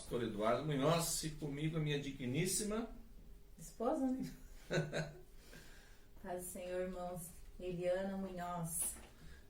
pastor Eduardo Munhoz, e comigo a minha digníssima esposa, né? Paz do Senhor, irmãos. Eliana Munhoz.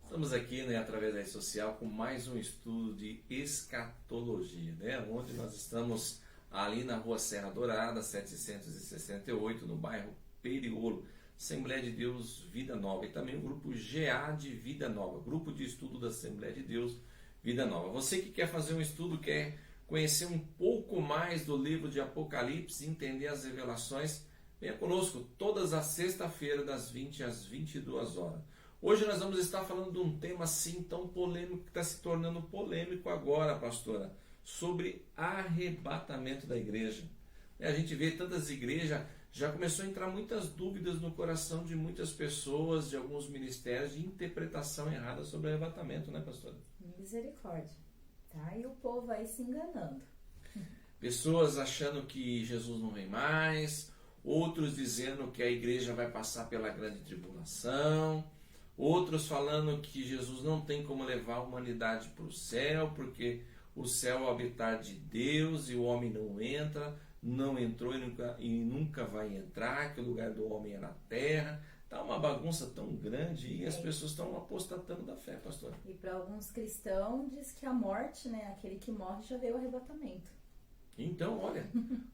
Estamos aqui, né, através da rede social, com mais um estudo de escatologia, né? Onde nós estamos ali na rua Serra Dourada, 768, no bairro Periolo, Assembleia de Deus Vida Nova, e também o grupo GA de Vida Nova, grupo de estudo da Assembleia de Deus Vida Nova. Você que quer fazer um estudo, quer conhecer um pouco mais do livro de Apocalipse, entender as revelações, venha conosco todas as sexta-feiras, das 20 às 22 horas. Hoje nós vamos estar falando de um tema assim tão polêmico, que está se tornando polêmico agora, pastora, sobre arrebatamento da igreja. A gente vê tantas igrejas, já começou a entrar muitas dúvidas no coração de muitas pessoas, de alguns ministérios, de interpretação errada sobre arrebatamento, né, pastora? Misericórdia, tá? E o povo aí se enganando. Pessoas achando que Jesus não vem mais, outros dizendo que a igreja vai passar pela grande tribulação, outros falando que Jesus não tem como levar a humanidade para o céu, porque o céu é o habitar de Deus e o homem não entra, não entrou e nunca vai entrar, que o lugar do homem é na terra. Está uma bagunça tão grande e as pessoas estão apostatando da fé, pastor. E para alguns cristãos diz que a morte, né, aquele que morre já veio o arrebatamento. Então, olha,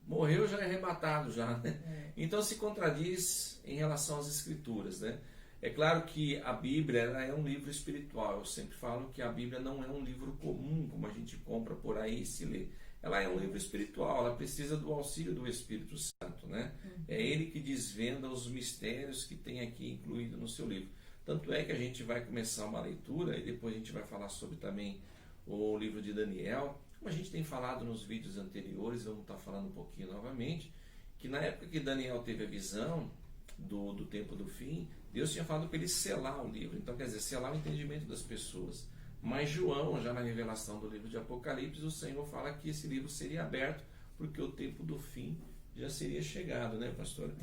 morreu já é arrebatado já, né? Então se contradiz em relação às escrituras, né? É claro que a Bíblia ela é um livro espiritual. Eu sempre falo que a Bíblia não é um livro comum, como a gente compra por aí e se lê. Ela é um livro espiritual, ela precisa do auxílio do Espírito Santo, né? É ele que desvenda os mistérios que tem aqui incluído no seu livro. Tanto é que a gente vai começar uma leitura e depois a gente vai falar sobre também o livro de Daniel. Como a gente tem falado nos vídeos anteriores, vamos estar falando um pouquinho novamente, que na época que Daniel teve a visão do tempo do fim, Deus tinha falado para ele selar o livro. Então, quer dizer, selar o entendimento das pessoas. Mas João, já na revelação do livro de Apocalipse, o Senhor fala que esse livro seria aberto porque o tempo do fim já seria chegado, né, pastora?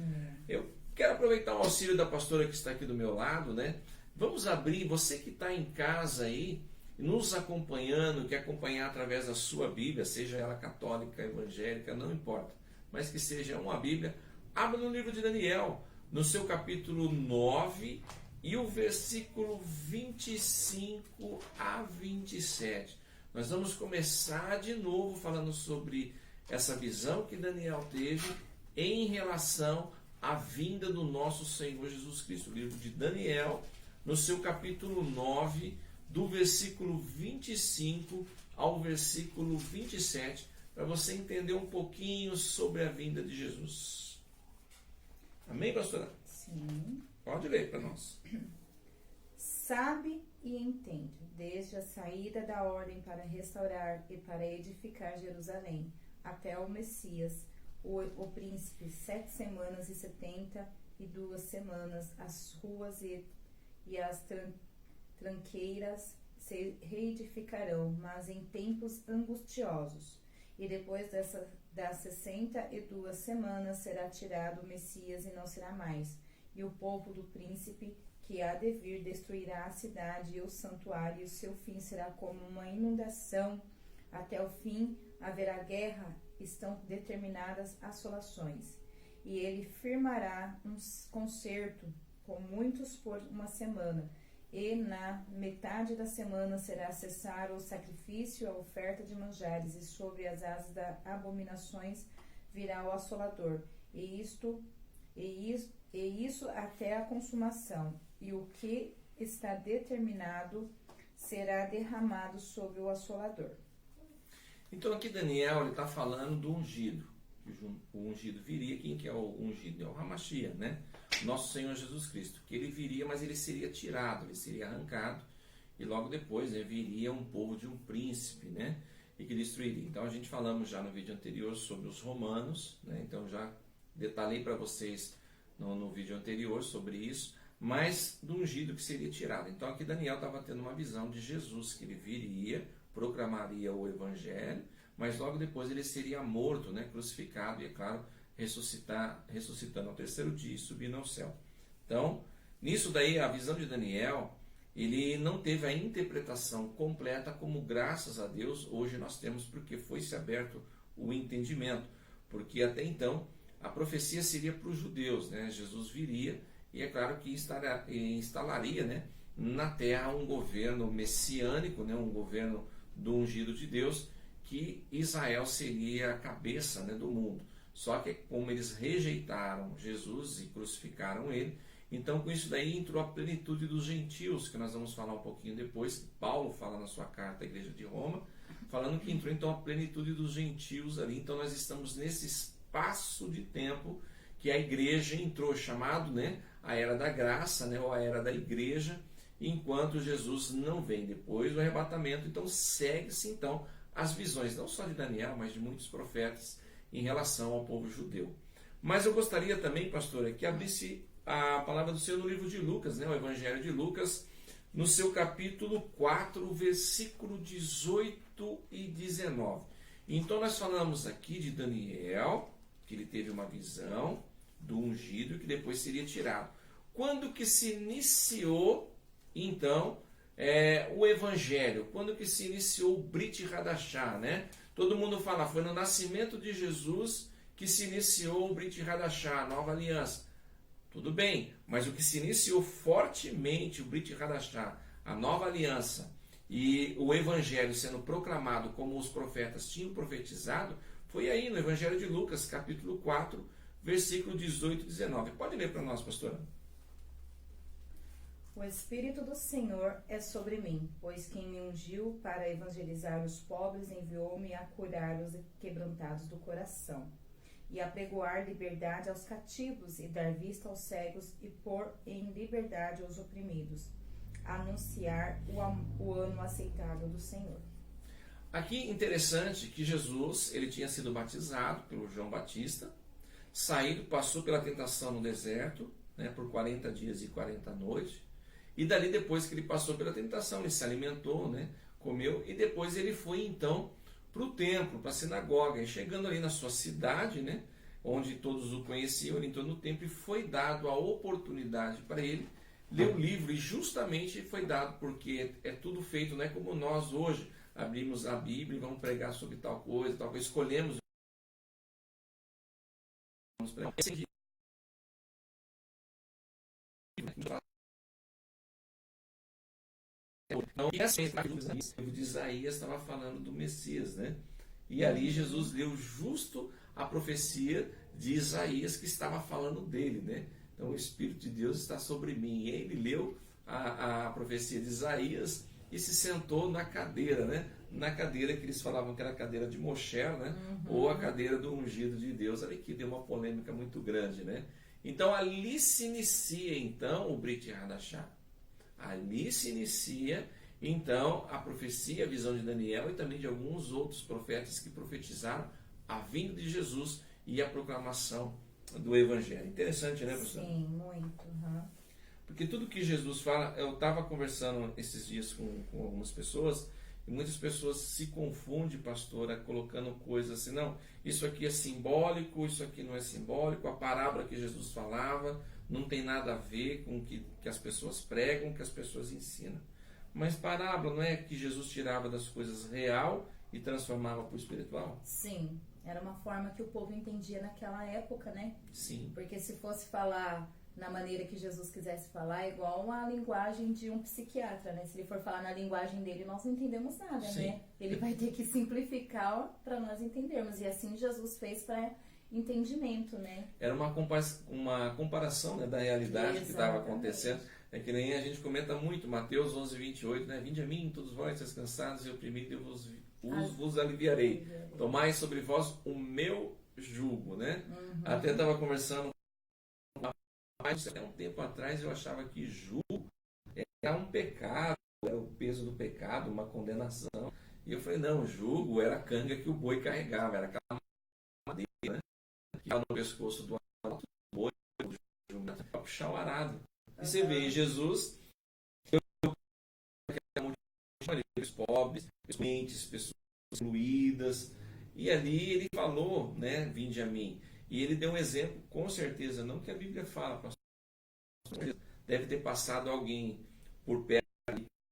Eu quero aproveitar o auxílio da pastora que está aqui do meu lado, né? Vamos abrir, você que está em casa aí, nos acompanhando, quer acompanhar através da sua Bíblia, seja ela católica, evangélica, não importa, mas que seja uma Bíblia, abra no livro de Daniel, no seu capítulo 9, e o versículo 25 a 27. Nós vamos começar de novo falando sobre essa visão que Daniel teve em relação à vinda do nosso Senhor Jesus Cristo. O livro de Daniel, no seu capítulo 9, do versículo 25 ao versículo 27, para você entender um pouquinho sobre a vinda de Jesus. Amém, pastora? Sim. Pode ler para nós. Sabe e entende, desde a saída da ordem para restaurar e para edificar Jerusalém, até o Messias, o príncipe, 7 semanas e 72 semanas, as ruas e as tranqueiras se reedificarão, mas em tempos angustiosos. E depois das 62 semanas será tirado o Messias e não será mais. E o povo do príncipe que há de vir destruirá a cidade e o santuário, e o seu fim será como uma inundação. Até o fim haverá guerra, estão determinadas assolações. E ele firmará um concerto com muitos por uma semana, e na metade da semana será cessar o sacrifício, a oferta de manjares, e sobre as asas das abominações virá o assolador, e isso até a consumação, e o que está determinado será derramado sobre o assolador. Então aqui Daniel está falando do ungido. O ungido viria. Quem que é o ungido? É o Hamashia, né? Nosso Senhor Jesus Cristo. Que ele viria, mas ele seria tirado, ele seria arrancado, e logo depois, né, viria um povo de um príncipe, né? E que destruiria. Então a gente falamos já no vídeo anterior sobre os romanos, né? Então já detalhei para vocês no vídeo anterior sobre isso, mas do ungido que seria tirado. Então aqui Daniel estava tendo uma visão de Jesus, que ele viria, proclamaria o evangelho, mas logo depois ele seria morto, né, crucificado, e é claro, ressuscitando ao terceiro dia e subindo ao céu. Então, nisso daí, a visão de Daniel, ele não teve a interpretação completa, como graças a Deus hoje nós temos, porque foi-se aberto o entendimento, porque até então a profecia seria para os judeus, né? Jesus viria e é claro que instalaria, né, na terra um governo messiânico, né, um governo do ungido de Deus, que Israel seria a cabeça, né, do mundo. Só que como eles rejeitaram Jesus e crucificaram ele, então com isso daí entrou a plenitude dos gentios, que nós vamos falar um pouquinho depois, que Paulo fala na sua carta à igreja de Roma, falando que entrou então a plenitude dos gentios ali. Então nós estamos nesse espaço de tempo que a igreja entrou, chamado, né, a era da graça, né, ou a era da igreja, enquanto Jesus não vem. Depois do arrebatamento, então segue-se então as visões, não só de Daniel, mas de muitos profetas em relação ao povo judeu. Mas eu gostaria também, pastora, que abrisse a palavra do Senhor no livro de Lucas, né, o Evangelho de Lucas, no seu capítulo 4, versículo 18 e 19. Então nós falamos aqui de Daniel, que ele teve uma visão do ungido que depois seria tirado. Quando que se iniciou, então, o Evangelho? Quando que se iniciou o Brit Hadashah, né? Todo mundo fala, foi no nascimento de Jesus que se iniciou o Brit Hadashah, a nova aliança. Tudo bem, mas o que se iniciou fortemente o Brit Hadashah, a nova aliança, e o Evangelho sendo proclamado como os profetas tinham profetizado, foi aí no Evangelho de Lucas, capítulo 4, versículo 18 e 19. Pode ler para nós, pastora? O Espírito do Senhor é sobre mim, pois quem me ungiu para evangelizar os pobres enviou-me a curar os quebrantados do coração, e a pregoar liberdade aos cativos, e dar vista aos cegos, e pôr em liberdade os oprimidos, a anunciar o ano aceitável do Senhor. Aqui interessante que Jesus, ele tinha sido batizado pelo João Batista, saído, passou pela tentação no deserto, né, por 40 dias e 40 noites, e dali depois que ele passou pela tentação, ele se alimentou, né, comeu, e depois ele foi então para o templo, para a sinagoga, e chegando ali na sua cidade, né, onde todos o conheciam, ele entrou no templo e foi dado a oportunidade para ele ler o livro, e justamente foi dado porque é tudo feito, não é como nós hoje, abrimos a Bíblia e vamos pregar sobre tal coisa, escolhemos, vamos pregar. Então, e assim, o livro de Isaías estava falando do Messias, né? E ali Jesus leu justo a profecia de Isaías que estava falando dele, né? Então o Espírito de Deus está sobre mim. E aí ele leu a profecia de Isaías e se sentou na cadeira, né? Na cadeira que eles falavam que era a cadeira de Moshe, né? Ou a cadeira do ungido de Deus. Ali que deu uma polêmica muito grande, né? Então ali se inicia então o Brit Hadashah. Ali se inicia então a profecia, a visão de Daniel e também de alguns outros profetas que profetizaram a vinda de Jesus e a proclamação do Evangelho. Interessante, né, professor? Sim, muito. Porque tudo que Jesus fala, eu estava conversando esses dias com algumas pessoas, e muitas pessoas se confundem, pastora, colocando coisas assim, não, isso aqui é simbólico, isso aqui não é simbólico, a parábola que Jesus falava não tem nada a ver com o que as pessoas pregam, que as pessoas ensinam. Mas parábola não é que Jesus tirava das coisas real e transformava para o espiritual? Sim, era uma forma que o povo entendia naquela época, né? Sim. Porque se fosse falar na maneira que Jesus quisesse falar, é igual a linguagem de um psiquiatra, né? Se ele for falar na linguagem dele, nós não entendemos nada, Sim. né? Ele vai ter que simplificar para nós entendermos. E assim Jesus fez para entendimento, né? Era uma comparação, né, da realidade que estava acontecendo. É que nem a gente comenta muito, Mateus 11, 28, né? Vinde a mim, todos vós, estáis cansados e oprimidos, eu vos aliviarei. Tomai sobre vós o meu jugo, né? Até estava conversando até um tempo atrás, eu achava que jugo era um pecado, era o peso do pecado, uma condenação. E eu falei, não, jugo era a canga que o boi carregava, era aquela madeira, né? Que estava no pescoço do boi, para puxar o arado. E você vê, Jesus, os pobres, os doentes, pessoas excluídas, e ali ele falou, né, vinde a mim. E ele deu um exemplo, com certeza, não que a Bíblia fala, pastor, deve ter passado alguém por perto,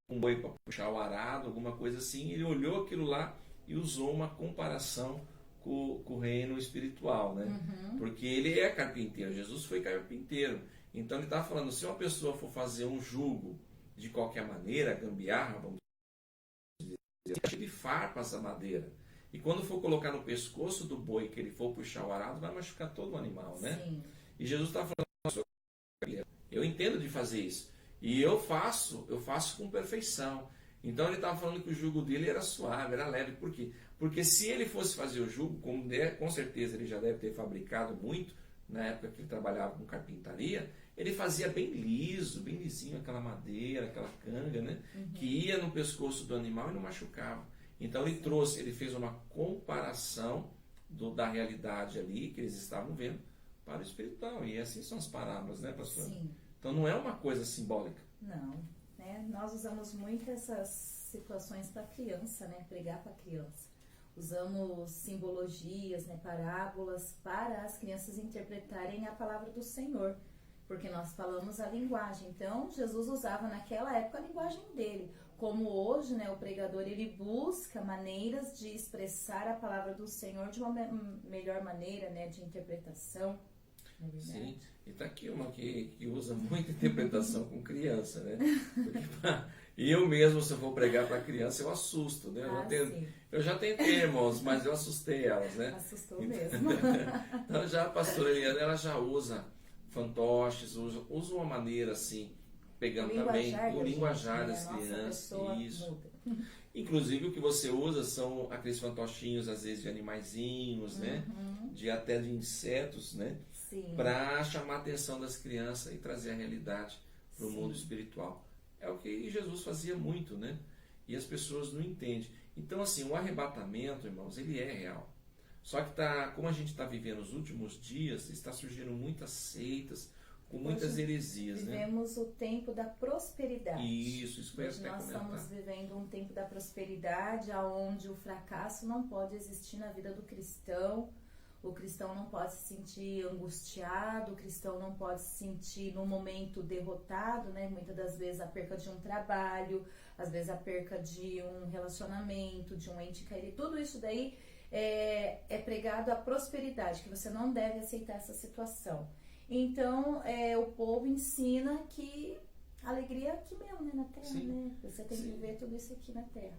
um boi para puxar o arado, alguma coisa assim, ele olhou aquilo lá e usou uma comparação com o reino espiritual, né? Porque ele é carpinteiro, Jesus foi carpinteiro. Então ele está falando, se uma pessoa for fazer um jugo de qualquer maneira, gambiarra, vamos dizer, ele farpa essa madeira. E quando for colocar no pescoço do boi, que ele for puxar o arado, vai machucar todo o animal, né? Sim. E Jesus está falando, eu entendo de fazer isso. E eu faço com perfeição. Então ele estava falando que o jugo dele era suave, era leve. Por quê? Porque se ele fosse fazer o jugo, com certeza ele já deve ter fabricado muito, na época que ele trabalhava com carpintaria, ele fazia bem liso, bem lisinho aquela madeira, aquela canga, né? Que ia no pescoço do animal e não machucava. Então ele fez uma comparação da realidade ali, que eles estavam vendo, para o espiritual. E assim são as parábolas, né, pastor? Sim. Então não é uma coisa simbólica. Não, né? Nós usamos muito essas situações para criança, né? Pregar para criança. Usamos simbologias, né? Parábolas para as crianças interpretarem a palavra do Senhor, porque nós falamos a linguagem. Então Jesus usava naquela época a linguagem dele. Como hoje, né? O pregador ele busca maneiras de expressar a palavra do Senhor de uma melhor maneira, né? De interpretação. Sim, e tá aqui uma que usa muita interpretação com criança, né? E eu mesmo, se eu for pregar para criança, eu assusto, né? Eu já tentei, irmãos, mas eu assustei elas, né? Assustou mesmo. Então já a pastora Eliana, ela já usa fantoches, usa uma maneira assim, pegando também o linguajar das crianças. Isso. Muda. Inclusive o que você usa são aqueles fantochinhos, às vezes, de animaizinhos, né? Até de insetos, né? Para chamar a atenção das crianças e trazer a realidade para o mundo espiritual. É o que Jesus fazia muito, né? E as pessoas não entendem. Então, assim, o arrebatamento, irmãos, ele é real. Só que como a gente está vivendo os últimos dias, está surgindo muitas seitas, com muitas heresias, né? Vivemos o tempo da prosperidade. Isso foi até nós comentar. Estamos vivendo um tempo da prosperidade, onde o fracasso não pode existir na vida do cristão. O cristão não pode se sentir angustiado, o cristão não pode se sentir no momento derrotado, né? Muitas das vezes a perca de um trabalho, às vezes a perca de um relacionamento, de um ente querido, tudo isso daí é pregado a prosperidade, que você não deve aceitar essa situação. Então, o povo ensina que a alegria é aqui mesmo, né? Na terra, Sim. né? Você tem que viver tudo isso aqui na terra.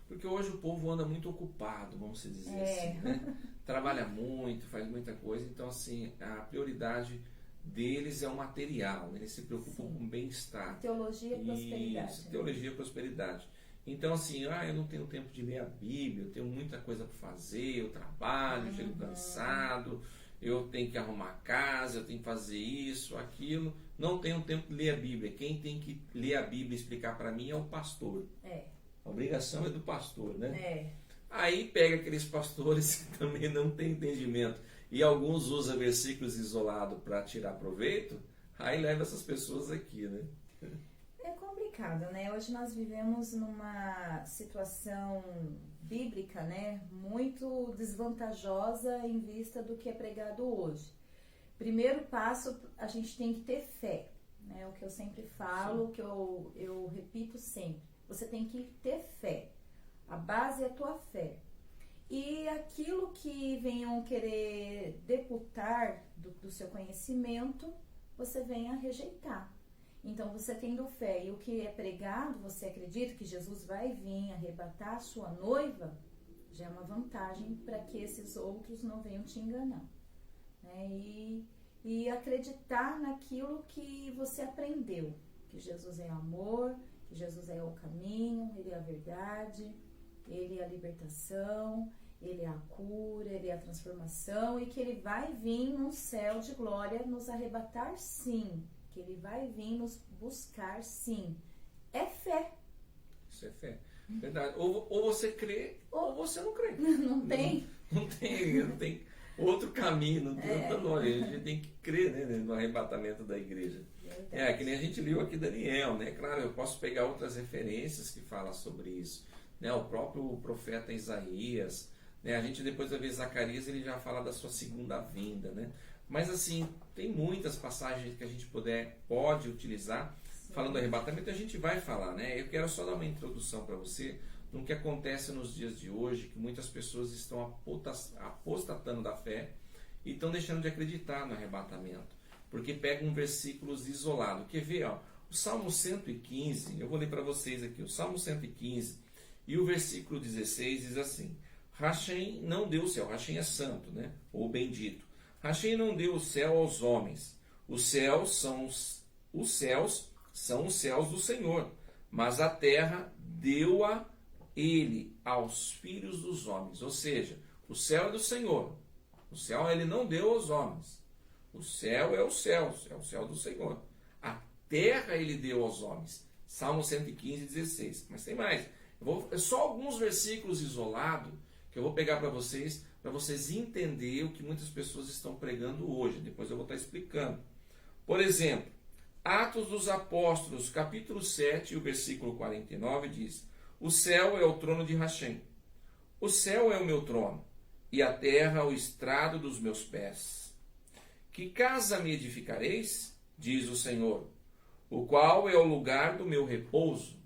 Porque hoje o povo anda muito ocupado, vamos dizer assim, né? Trabalha muito, faz muita coisa, então assim, a prioridade deles é o material, né? Eles se preocupam com o bem-estar. Teologia e prosperidade. Isso, teologia e prosperidade. Então assim, eu não tenho tempo de ler a Bíblia, eu tenho muita coisa para fazer, eu trabalho, chego cansado, eu tenho que arrumar a casa, eu tenho que fazer isso, aquilo, não tenho tempo de ler a Bíblia. Quem tem que ler a Bíblia e explicar para mim é o pastor. A obrigação é do pastor, né? Aí pega aqueles pastores que também não têm entendimento e alguns usam versículos isolados para tirar proveito, aí leva essas pessoas aqui, né? É complicado, né? Hoje nós vivemos numa situação bíblica, né? Muito desvantajosa em vista do que é pregado hoje. Primeiro passo, a gente tem que ter fé, né? O que eu sempre falo, o que eu repito sempre. Você tem que ter fé. A base é a tua fé. E aquilo que venham querer deputar do seu conhecimento, você venha rejeitar. Então, você tendo fé e o que é pregado, você acredita que Jesus vai vir arrebatar a sua noiva, já é uma vantagem para que esses outros não venham te enganar. Né? E acreditar naquilo que você aprendeu, que Jesus é amor, que Jesus é o caminho, Ele é a verdade, Ele é a libertação, Ele é a cura, Ele é a transformação e que Ele vai vir num céu de glória nos arrebatar, sim. Que Ele vai vir nos buscar, sim. É fé. Isso é fé. Verdade. Ou você crê, ou você não crê. Não tem? Não tem outro caminho, não tem outra lógica. A gente tem que crer, né, no arrebatamento da igreja. Que nem a gente viu aqui Daniel, né? Claro, eu posso pegar outras referências que falam sobre isso. Né? O próprio profeta Isaías, né? A gente depois vai ver Zacarias, ele já fala da sua segunda vinda, né? Mas assim, tem muitas passagens que a gente pode utilizar. Sim. Falando do arrebatamento, a gente vai falar, né? Eu quero só dar uma introdução para você no que acontece nos dias de hoje, que muitas pessoas estão apostatando da fé e estão deixando de acreditar no arrebatamento, porque pegam versículos isolados. Quer ver? Ó, o Salmo 115, eu vou ler para vocês aqui, o Salmo 115 e o versículo 16 diz assim: Hashem não deu o céu, Hashem é santo, né? Ou bendito. Hashem não deu o céu aos homens, os céus são os céus do Senhor, mas a terra deu-a ele aos filhos dos homens. Ou seja, o céu é do Senhor. O céu ele não deu aos homens. O céu é os céus, é o céu do Senhor. A terra ele deu aos homens. Salmo 115, 16. Mas tem mais. É só alguns versículos isolados que eu vou pegar para vocês entenderem o que muitas pessoas estão pregando hoje. Depois eu vou estar explicando. Por exemplo, Atos dos Apóstolos, capítulo 7, o versículo 49 diz: O céu é o trono de Hashem. O céu é o meu trono, e a terra o estrado dos meus pés. Que casa me edificareis? Diz o Senhor, o qual é o lugar do meu repouso.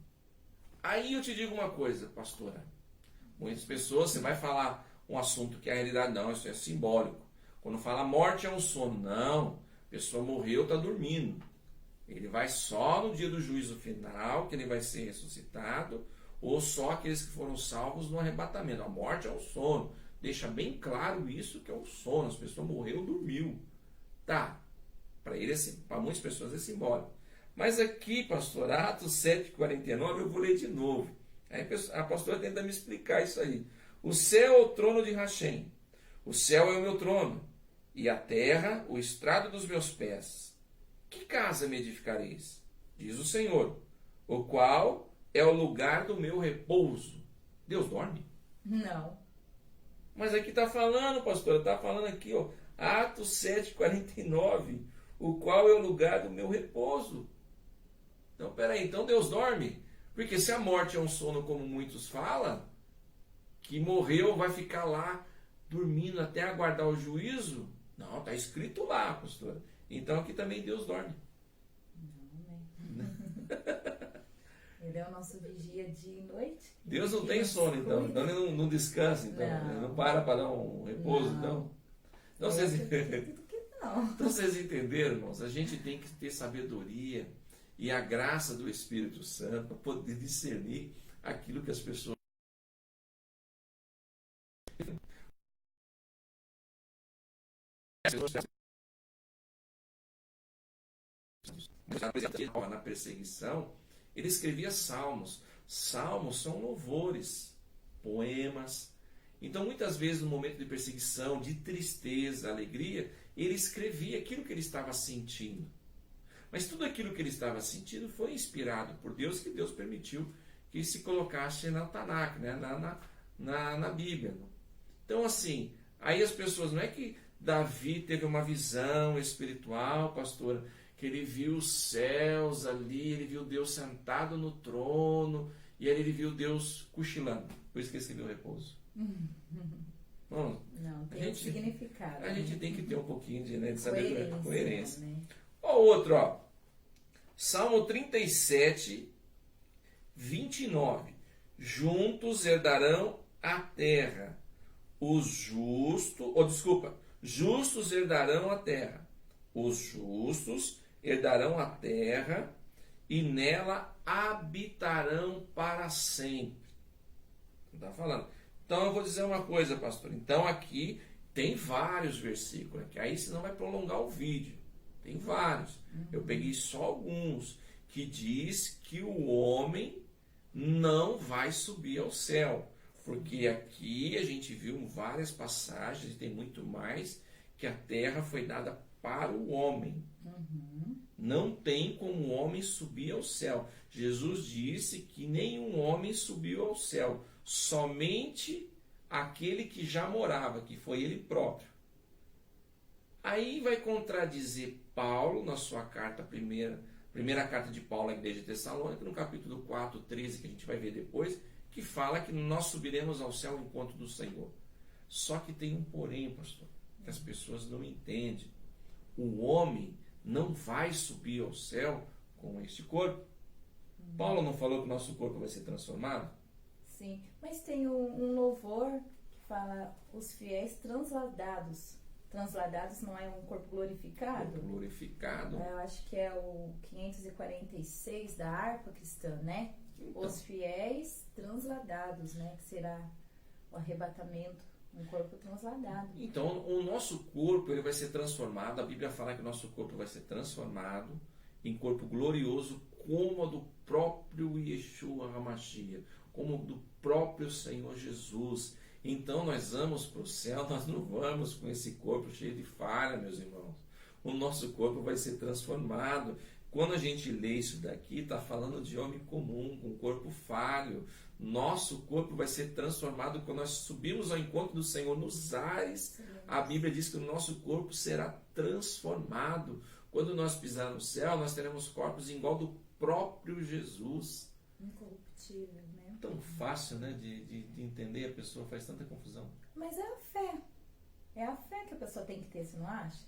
Aí eu te digo uma coisa, pastora. Muitas pessoas, você vai falar um assunto que é a realidade, não, isso é simbólico. Quando fala morte é um sono, não, a pessoa morreu, está dormindo. Ele vai só no dia do juízo final, que ele vai ser ressuscitado, ou só aqueles que foram salvos no arrebatamento. A morte é um sono. Deixa bem claro isso, que é um sono. As pessoas morreu, dormiu. Tá. Para muitas pessoas é simbólico. Mas aqui, pastor, Atos 7,49, eu vou ler de novo. Aí a pastora tenta me explicar isso aí. O céu é o trono de Hashem. O céu é o meu trono. E a terra, o estrado dos meus pés. Que casa me edificareis? Diz o Senhor, o qual é o lugar do meu repouso. Deus dorme? Não. Mas aqui está falando, pastora, está falando aqui, ó, Atos 7,49, o qual é o lugar do meu repouso. Então, peraí, então Deus dorme? Porque se a morte é um sono, como muitos falam, que morreu, vai ficar lá dormindo até aguardar o juízo? Não, está escrito lá, pastora. Então aqui também Deus dorme. Não, né? Ele é o nosso vigia dia e noite. Deus não tem sono, então. Então ele não descansa, então. Não. Ele não para dar um repouso, então. Então vocês entenderam, irmãos? A gente tem que ter sabedoria e a graça do Espírito Santo para poder discernir aquilo que as pessoas. Na perseguição, ele escrevia salmos. Salmos são louvores, poemas. Então, muitas vezes, no momento de perseguição, de tristeza, alegria, ele escrevia aquilo que ele estava sentindo. Mas tudo aquilo que ele estava sentindo foi inspirado por Deus, que Deus permitiu que se colocasse na Tanakh, né? na Bíblia. Então, assim, aí as pessoas, não é que Davi teve uma visão espiritual, pastora, que ele viu os céus ali, ele viu Deus sentado no trono, e aí ele viu Deus cochilando. Por isso que ele escreveu repouso. Bom, não, tem um significado. A gente tem que ter um pouquinho de sabedoria, coerência. Né? Ó, outro, ó. Salmo 37, 29. Juntos herdarão a terra. Justos herdarão a terra. Os justos herdarão a terra e nela habitarão para sempre. Está falando. Então eu vou dizer uma coisa, pastor. Então aqui tem vários versículos. Aí senão vai prolongar o vídeo. Tem vários. Eu peguei só alguns que diz que o homem não vai subir ao céu. Porque aqui a gente viu várias passagens, e tem muito mais, que a terra foi dada para o homem. Não tem como o homem subir ao céu. Jesus disse que nenhum homem subiu ao céu, somente aquele que já morava, que foi ele próprio. Aí vai contradizer Paulo na sua carta, primeira carta de Paulo à igreja de Tessalônica, no capítulo 4, 13, que a gente vai ver depois, que fala que nós subiremos ao céu ao encontro do Senhor. Só que tem um porém, pastor, que as pessoas não entendem. O homem não vai subir ao céu com este corpo. Paulo não falou que o nosso corpo vai ser transformado? Sim, mas tem um louvor que fala os fiéis transladados. Transladados não é um corpo glorificado? Corpo glorificado. Eu acho que é o 546 da harpa cristã, né? Então. Os fiéis transladados, né? Que será o arrebatamento, um corpo transladado. Então, o nosso corpo ele vai ser transformado. A Bíblia fala que o nosso corpo vai ser transformado em corpo glorioso, como o do próprio Yeshua HaMashiach, como o do próprio Senhor Jesus. Então, nós vamos para o céu, nós não vamos com esse corpo cheio de falha, meus irmãos. O nosso corpo vai ser transformado. Quando a gente lê isso daqui, está falando de homem comum, com corpo falho. Nosso corpo vai ser transformado quando nós subirmos ao encontro do Senhor nos ares. A Bíblia diz que o nosso corpo será transformado. Quando nós pisarmos no céu, nós teremos corpos igual do próprio Jesus. Incorruptível, né? Tão fácil, né, de entender, a pessoa faz tanta confusão. Mas é a fé. É a fé que a pessoa tem que ter, você não acha?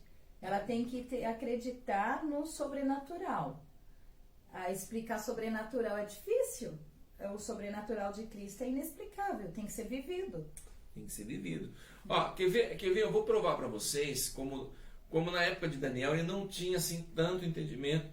Ela tem que acreditar no sobrenatural. Explicar sobrenatural é difícil. O sobrenatural de Cristo é inexplicável, tem que ser vivido. Tem que ser vivido. Ó, quer ver? Eu vou provar para vocês como na época de Daniel ele não tinha assim tanto entendimento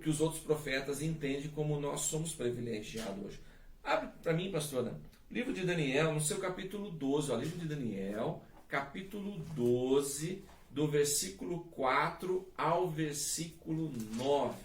que os outros profetas entendem como nós somos privilegiados hoje. Abre para mim, pastora, livro de Daniel, no seu capítulo 12, ó, livro de Daniel, capítulo 12, do versículo 4 ao versículo 9.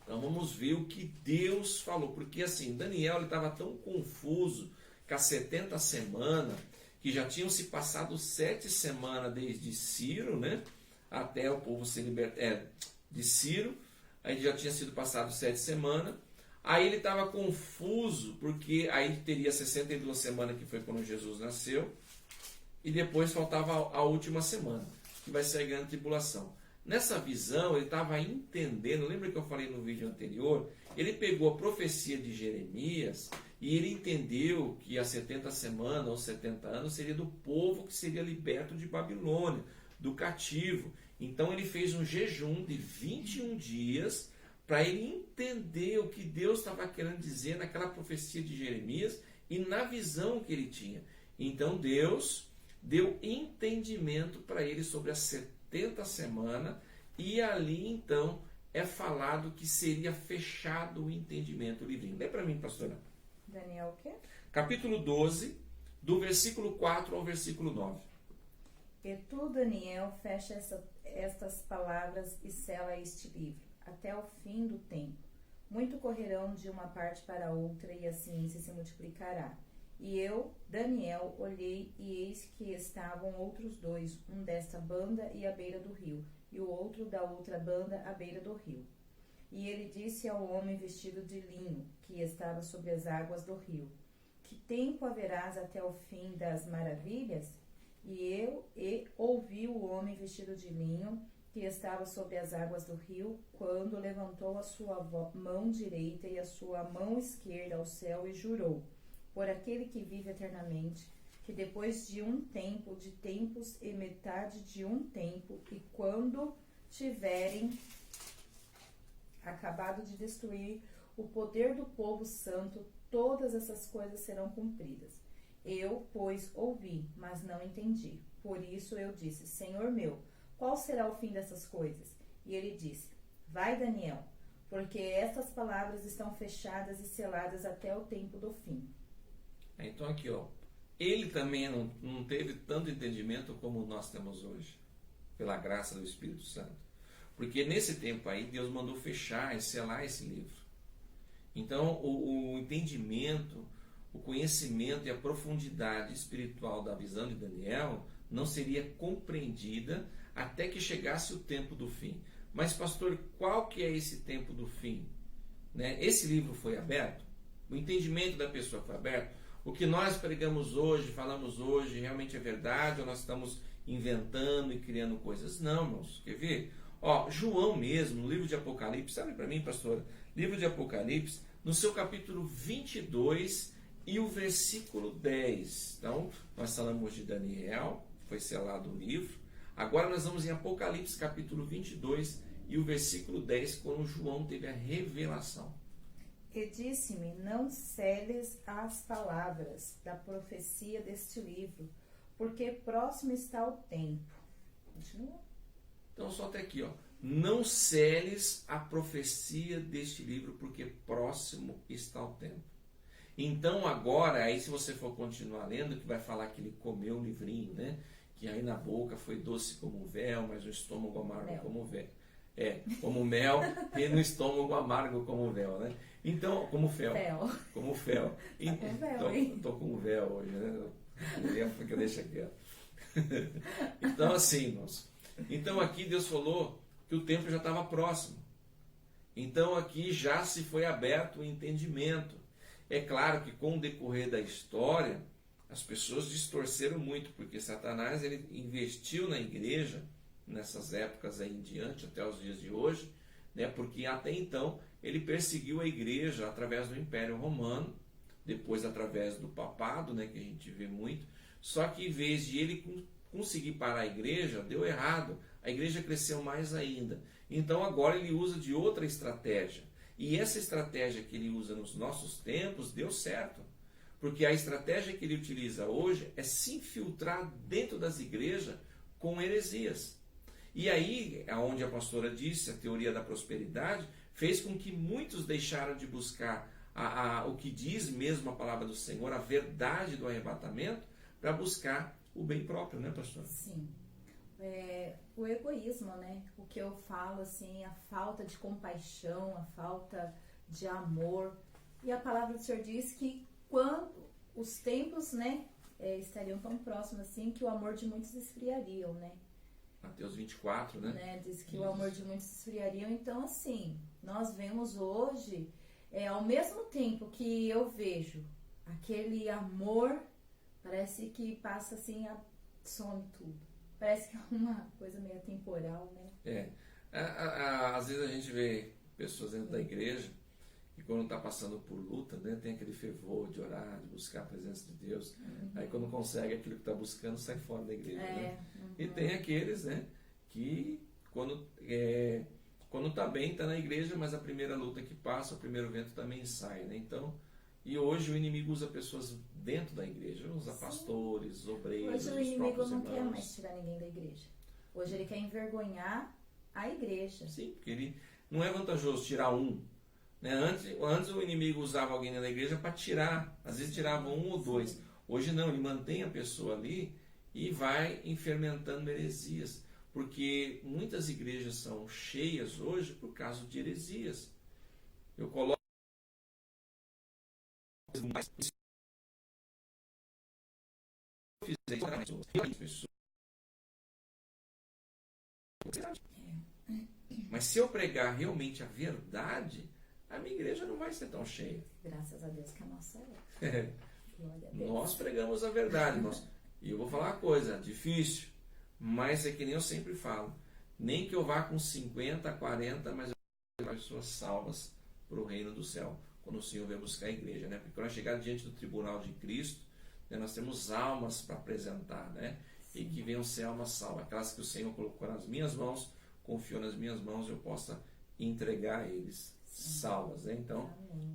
Então vamos ver o que Deus falou, porque assim, Daniel estava tão confuso com as 70 semanas, que já tinham se passado 7 semanas desde Ciro, né, até o povo se libertar, de Ciro, aí já tinha sido passado 7 semanas, aí ele estava confuso, porque aí teria 62 semanas que foi quando Jesus nasceu, e depois faltava a última semana, que vai ser a grande tribulação. Nessa visão, ele estava entendendo, lembra que eu falei no vídeo anterior? Ele pegou a profecia de Jeremias e ele entendeu que as 70 semanas ou 70 anos seria do povo que seria liberto de Babilônia, do cativo. Então ele fez um jejum de 21 dias para ele entender o que Deus estava querendo dizer naquela profecia de Jeremias e na visão que ele tinha. Então Deus deu entendimento para ele sobre as 70 semanas, e ali então é falado que seria fechado o entendimento, o livrinho. Lê para mim, pastora. Daniel o quê? Capítulo 12, do versículo 4 ao versículo 9. E tu, Daniel, fecha estas palavras e sela este livro, até o fim do tempo. Muito correrão de uma parte para outra, e a ciência se multiplicará. E eu, Daniel, olhei, e eis que estavam outros dois, um desta banda e à beira do rio, e o outro da outra banda à beira do rio. E ele disse ao homem vestido de linho, que estava sobre as águas do rio: Que tempo haverás até o fim das maravilhas? E ouvi o homem vestido de linho, que estava sobre as águas do rio, quando levantou a sua mão direita e a sua mão esquerda ao céu e jurou: Por aquele que vive eternamente, que depois de um tempo, de tempos e metade de um tempo, e quando tiverem acabado de destruir o poder do povo santo, todas essas coisas serão cumpridas. Eu, pois, ouvi, mas não entendi. Por isso eu disse: Senhor meu, qual será o fim dessas coisas? E ele disse: Vai, Daniel, porque estas palavras estão fechadas e seladas até o tempo do fim. Então aqui, ó, ele também não teve tanto entendimento como nós temos hoje, pela graça do Espírito Santo. Porque nesse tempo aí, Deus mandou fechar e selar esse livro. Então, o entendimento, o conhecimento e a profundidade espiritual da visão de Daniel não seria compreendida até que chegasse o tempo do fim. Mas, pastor, qual que é esse tempo do fim? Né? Esse livro foi aberto? O entendimento da pessoa foi aberto? O que nós pregamos hoje, falamos hoje, realmente é verdade ou nós estamos inventando e criando coisas? Não, irmãos. Quer ver? Ó, João mesmo, no livro de Apocalipse, sabe para mim, pastora? Livro de Apocalipse, no seu capítulo 22 e o versículo 10. Então, nós falamos de Daniel, foi selado o livro. Agora nós vamos em Apocalipse, capítulo 22 e o versículo 10, quando João teve a revelação. E disse-me, não celes as palavras da profecia deste livro, porque próximo está o tempo. Continua. Então, só até aqui, ó. Não celes a profecia deste livro, porque próximo está o tempo. Então, agora, aí se você for continuar lendo, que vai falar que ele comeu o livrinho, né? Que aí na boca foi doce como véu, mas no estômago amargo como véu. Como mel e no estômago amargo como véu, né? Então, como fel. Como fel. Tá com véu, hein? Tô com véu hoje, né? Porque eu deixo aqui, ó. Então, assim, irmãos. Então, aqui Deus falou que o tempo já estava próximo. Então, aqui já se foi aberto o entendimento. É claro que com o decorrer da história, as pessoas distorceram muito, porque Satanás ele investiu na igreja, nessas épocas aí em diante, até os dias de hoje, né, porque até então ele perseguiu a igreja através do Império Romano, depois através do papado, né, que a gente vê muito, só que em vez de ele conseguir parar a igreja, deu errado, a igreja cresceu mais ainda. Então agora ele usa de outra estratégia. E essa estratégia que ele usa nos nossos tempos deu certo. Porque a estratégia que ele utiliza hoje é se infiltrar dentro das igrejas com heresias. E aí, aonde a pastora disse, a teoria da prosperidade, fez com que muitos deixaram de buscar o que diz mesmo a palavra do Senhor, a verdade do arrebatamento, para buscar o bem próprio, né, pastora? Sim. O egoísmo, né? O que eu falo, assim, a falta de compaixão, a falta de amor. E a palavra do Senhor diz que quando os tempos, né, estariam tão próximos assim, que o amor de muitos esfriariam, né? Mateus 24, né? Diz que o amor de muitos esfriariam. Então, assim, nós vemos hoje, ao mesmo tempo que eu vejo aquele amor, parece que passa assim, some tudo. Parece que é uma coisa meio temporal, né? Às vezes a gente vê pessoas dentro da igreja e quando está passando por luta, né, tem aquele fervor de orar, de buscar a presença de Deus. Aí quando consegue aquilo que está buscando, sai fora da igreja. Né? E tem aqueles, né, que quando está bem, está na igreja, mas a primeira luta que passa, o primeiro vento também sai. Né? Então, e hoje o inimigo usa pessoas dentro da igreja, usa pastores, obreiros, hoje o inimigo não irmãos. quer mais tirar ninguém da igreja. Hoje ele quer envergonhar a igreja. Sim, porque ele não é vantajoso tirar um. Né? Antes o inimigo usava alguém na igreja para tirar, às vezes tirava um ou dois. Hoje não, ele mantém a pessoa ali e vai fermentando heresias. Porque muitas igrejas são cheias hoje por causa de heresias. Eu coloco mas se eu pregar realmente a verdade, a minha igreja não vai ser tão cheia. Graças a Deus que a nossa é. Glória a Deus. Nós pregamos a verdade. E eu vou falar uma coisa, difícil, mas é que nem eu sempre falo. Nem que eu vá com 50, 40, mas eu vou levar pessoas salvas para o reino do céu, quando o Senhor vier buscar a igreja. Né? Porque quando chegar diante do tribunal de Cristo, né, nós temos almas para apresentar, né? E que venham ser almas salvas. Aquelas que o Senhor colocou nas minhas mãos, confiou nas minhas mãos, eu possa entregar a eles salvas. Né? Então,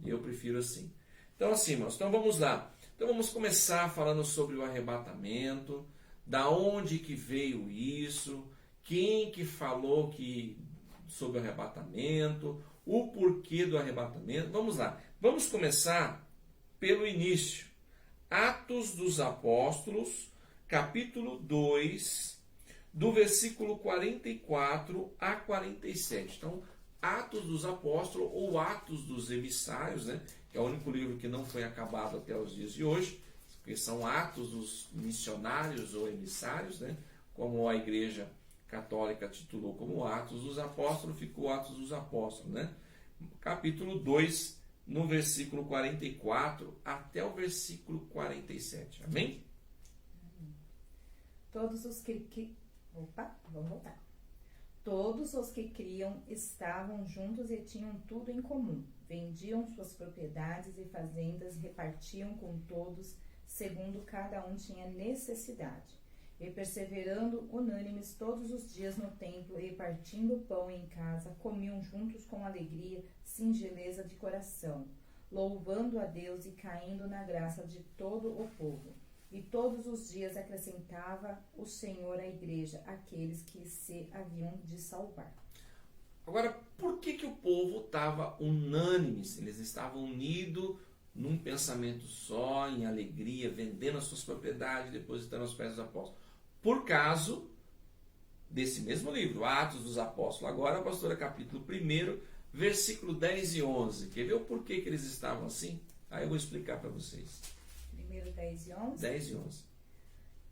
eu prefiro assim. Então, assim, irmãos, então vamos lá. Então, vamos começar falando sobre o arrebatamento, da onde que veio isso, quem que falou sobre o arrebatamento, o porquê do arrebatamento. Vamos lá. Vamos começar pelo início. Atos dos Apóstolos, capítulo 2, do versículo 44 a 47. Então, Atos dos Apóstolos ou Atos dos Emissários, né? Que é o único livro que não foi acabado até os dias de hoje, porque são Atos dos Missionários ou Emissários, né? Como a Igreja Católica titulou como Atos dos Apóstolos, ficou Atos dos Apóstolos, né? Capítulo 2, no versículo 44 até o versículo 47. Amém? Todos os que... Opa, vamos voltar. Todos os que criam estavam juntos e tinham tudo em comum. Vendiam suas propriedades e fazendas, repartiam com todos, segundo cada um tinha necessidade. E perseverando unânimes todos os dias no templo e partindo o pão em casa, comiam juntos com alegria, singeleza de coração, louvando a Deus e caindo na graça de todo o povo. E todos os dias acrescentava o Senhor à igreja aqueles que se haviam de salvar. Agora, por que o povo estava unânime? Eles estavam unidos num pensamento só, em alegria, vendendo as suas propriedades, depositando aos pés dos apóstolos. Por causa desse mesmo livro, Atos dos Apóstolos. Agora, pastora, capítulo 1, versículo 10 e 11. Quer ver o porquê que eles estavam assim? Aí eu vou explicar para vocês. 10 e 11. 10 e 11.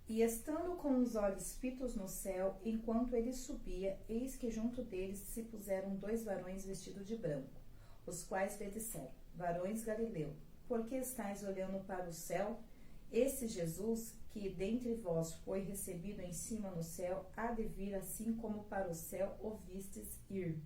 E estando com os olhos fitos no céu, enquanto ele subia, eis que junto deles se puseram 2 varões vestidos de branco, os quais lhe disseram: Varões Galileu, por que estáis olhando para o céu? Esse Jesus, que dentre vós foi recebido em cima no céu, há de vir assim como para o céu o vistes ir.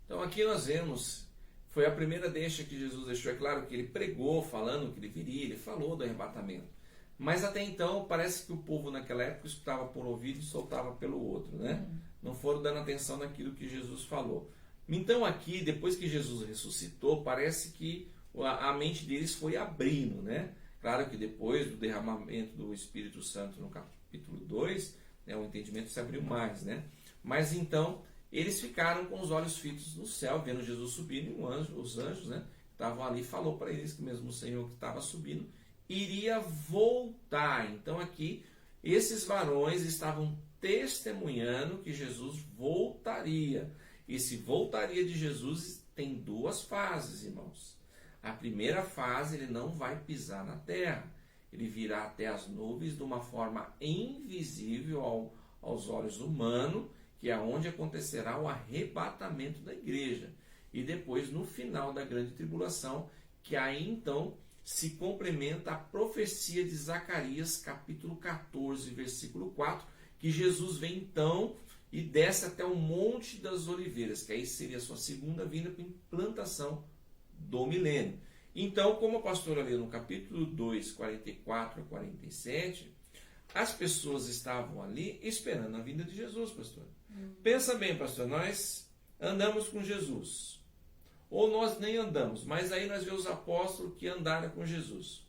Então aqui nós vemos, foi a primeira deixa que Jesus deixou. É claro que ele pregou falando que ele viria, ele falou do arrebatamento. Mas até então parece que o povo naquela época escutava por ouvido e soltava pelo outro, né? Não foram dando atenção naquilo que Jesus falou. Então aqui, depois que Jesus ressuscitou, parece que a mente deles foi abrindo, né? Claro que depois do derramamento do Espírito Santo no capítulo 2, né, o entendimento se abriu mais, né? Mas então, eles ficaram com os olhos fitos no céu, vendo Jesus subindo, e os anjos, né, que estavam ali, falou para eles que mesmo o Senhor que estava subindo iria voltar. Então aqui, esses varões estavam testemunhando que Jesus voltaria. Esse voltaria de Jesus tem 2 fases, irmãos. A primeira fase, ele não vai pisar na terra. Ele virá até as nuvens de uma forma invisível aos olhos humanos, que é onde acontecerá o arrebatamento da igreja. E depois, no final da grande tribulação, que aí então se complementa a profecia de Zacarias, capítulo 14, versículo 4, que Jesus vem então e desce até o Monte das Oliveiras, que aí seria a sua segunda vinda com implantação do milênio. Então, como a pastora leu no capítulo 2, 44 a 47, as pessoas estavam ali esperando a vinda de Jesus, pastor. Pensa bem, pastor, nós andamos com Jesus. Ou nós nem andamos, mas aí nós vemos os apóstolos que andaram com Jesus.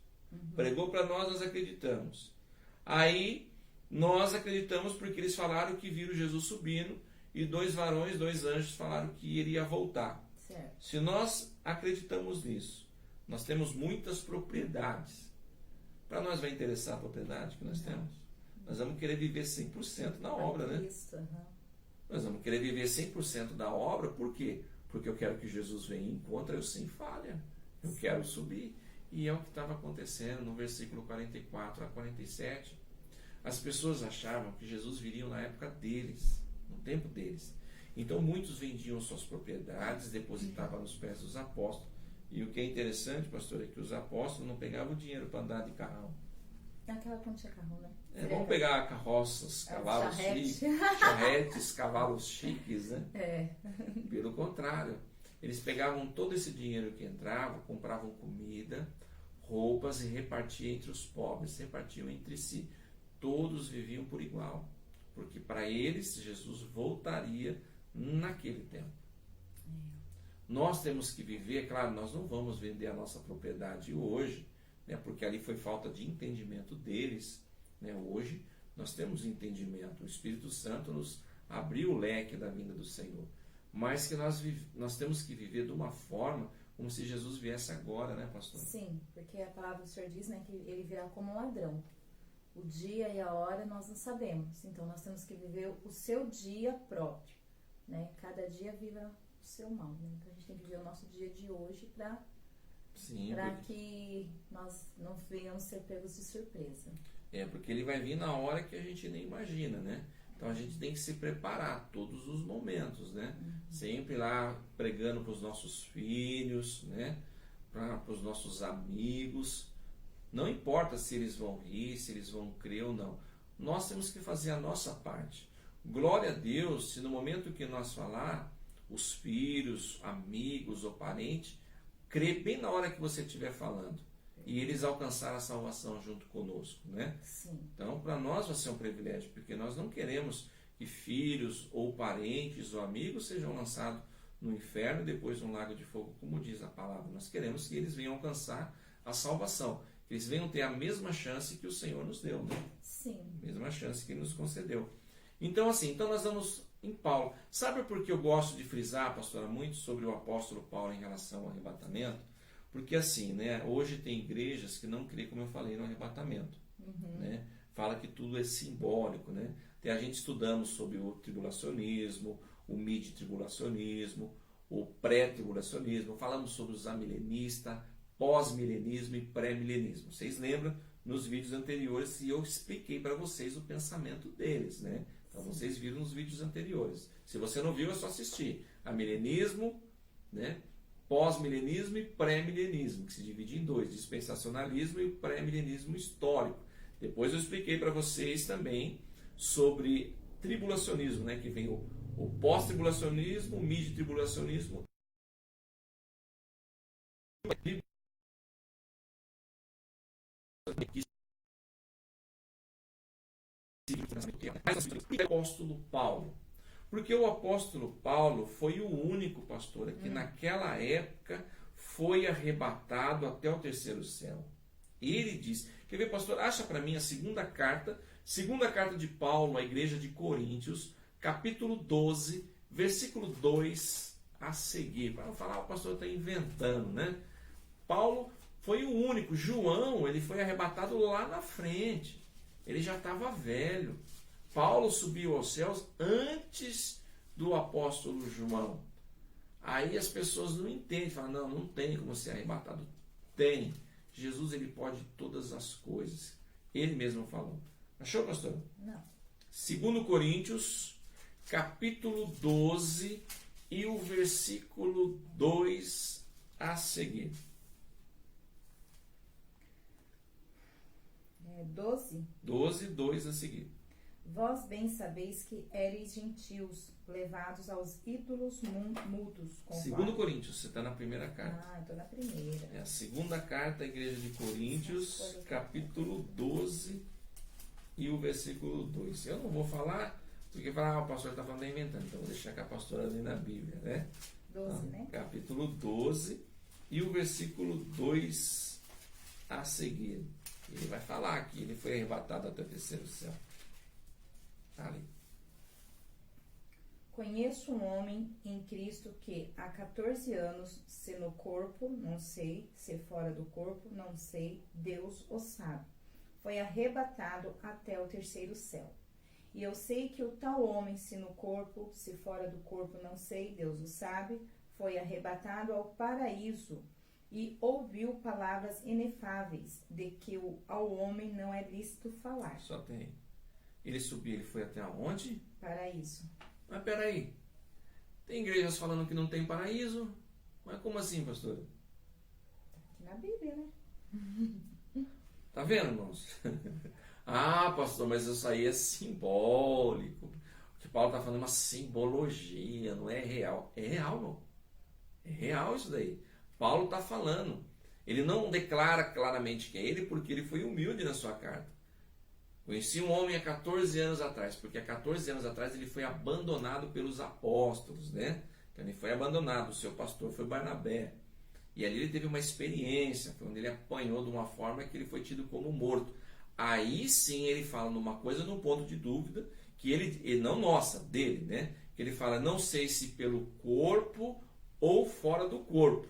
Pregou para nós, nós acreditamos. Aí nós acreditamos porque eles falaram que viram Jesus subindo e 2 varões, 2 anjos falaram que iria voltar. Certo. Se nós acreditamos nisso, nós temos muitas propriedades. Para nós vai interessar a propriedade que nós temos? Nós vamos querer viver 100% na obra, né? Isso, Nós vamos querer viver 100% da obra, por quê? Porque eu quero que Jesus venha e encontre eu sem falha. Eu quero subir. E é o que estava acontecendo no versículo 44 a 47. As pessoas achavam que Jesus viria na época deles, no tempo deles. Então muitos vendiam suas propriedades, depositavam nos pés dos apóstolos. E o que é interessante, pastor, é que os apóstolos não pegavam o dinheiro para andar de carrão. Naquela época não tinha carro, né? Vamos pegar carroças, cavalos chiques, charretes, cavalos chiques, né? Pelo contrário, eles pegavam todo esse dinheiro que entrava, compravam comida, roupas e repartiam entre os pobres, repartiam entre si. Todos viviam por igual, porque para eles Jesus voltaria naquele tempo. Nós temos que viver, claro, nós não vamos vender a nossa propriedade hoje, né, porque ali foi falta de entendimento deles, né? Hoje nós temos entendimento, o Espírito Santo nos abriu o leque da vinda do Senhor, mas que nós temos que viver de uma forma como se Jesus viesse agora, né, pastor? Sim, porque a palavra do Senhor diz, né, que ele virá como um ladrão. O dia e a hora nós não sabemos, então nós temos que viver o seu dia próprio, né? Cada dia viva o seu mal, né? Então a gente tem que viver o nosso dia de hoje para que nós não venhamos ser pegos de surpresa. Porque ele vai vir na hora que a gente nem imagina, né? Então a gente tem que se preparar todos os momentos, né? Sempre lá pregando para os nossos filhos, né? Para os nossos amigos. Não importa se eles vão rir, se eles vão crer ou não. Nós temos que fazer a nossa parte. Glória a Deus se no momento que nós falar, os filhos, amigos ou parentes, crê bem na hora que você estiver falando. E eles alcançaram a salvação junto conosco, né? Sim. Então, para nós vai ser um privilégio, porque nós não queremos que filhos ou parentes ou amigos sejam lançados no inferno e depois no lago de fogo, como diz a palavra. Nós queremos que eles venham alcançar a salvação, que eles venham ter a mesma chance que o Senhor nos deu, né? Sim. A mesma chance que Ele nos concedeu. Então, assim, então nós vamos em Paulo. Sabe por que eu gosto de frisar, pastora, muito sobre o apóstolo Paulo em relação ao arrebatamento? Porque assim, né, hoje tem igrejas que não creem, como eu falei, no arrebatamento. Né? Fala que tudo é simbólico, né? A gente estudamos sobre o tribulacionismo, o mid-tribulacionismo, o pré-tribulacionismo, falamos sobre os amilenistas, pós-milenismo e pré-milenismo. Vocês lembram nos vídeos anteriores e eu expliquei para vocês o pensamento deles, né? Então vocês viram nos vídeos anteriores. Se você não viu, é só assistir. Amilenismo, né? Pós-milenismo e pré-milenismo, que se divide em dois, dispensacionalismo e o pré-milenismo histórico. Depois eu expliquei para vocês também sobre tribulacionismo, né? Que vem o pós-tribulacionismo, o mid-tribulacionismo. O apóstolo Paulo. Porque o apóstolo Paulo foi o único, pastora, que naquela época foi arrebatado até o terceiro céu. Ele diz, quer ver, pastor, acha para mim a segunda carta de Paulo à igreja de Coríntios, capítulo 12, versículo 2 a seguir. Para não falar, o pastor está inventando, né? Paulo foi o único. João, ele foi arrebatado lá na frente. Ele já estava velho. Paulo subiu aos céus antes do apóstolo João. Aí as pessoas não entendem, falam, não tem como ser arrebatado. Tem. Jesus, ele pode todas as coisas. Ele mesmo falou. Achou, pastor? Não. 2 Coríntios, capítulo 12 e o versículo 2 a seguir. 12? 12, 2 a seguir. Vós bem sabeis que éreis gentios, levados aos ídolos mudos. 2 Coríntios, você está na primeira carta. Ah, estou na primeira. É a segunda carta à igreja de Coríntios, capítulo 12 e o versículo 2. Eu não vou falar, porque falar, o pastor está falando, inventando, então vou deixar que a pastora lê na Bíblia, né? 12, né? Capítulo 12 e o versículo 2 a seguir. Ele vai falar que ele foi arrebatado até o terceiro céu. Ali. Conheço um homem em Cristo que há 14 anos, se no corpo, não sei, se fora do corpo, não sei, Deus o sabe. Foi arrebatado até o terceiro céu. E eu sei que o tal homem, se no corpo, se fora do corpo, não sei, Deus o sabe, foi arrebatado ao paraíso e ouviu palavras inefáveis, de que ao homem não é lícito falar. Só tem. Ele subiu, ele foi até onde? Paraíso. Mas peraí, tem igrejas falando que não tem paraíso? Mas como assim, pastor? Aqui na Bíblia, né? Tá vendo, irmãos? Ah, pastor, mas isso aí é simbólico. O que Paulo está falando é uma simbologia, não é real. É real, não. É real isso daí. Paulo está falando. Ele não declara claramente que é ele, porque ele foi humilde na sua carta. Conheci um homem há 14 anos atrás, porque há 14 anos atrás ele foi abandonado pelos apóstolos, né? Então ele foi abandonado, o seu pastor foi Barnabé. E ali ele teve uma experiência, foi onde ele apanhou de uma forma que ele foi tido como morto. Aí sim ele fala numa coisa, num ponto de dúvida, que ele não nossa, dele, né? Que ele fala, não sei se pelo corpo ou fora do corpo.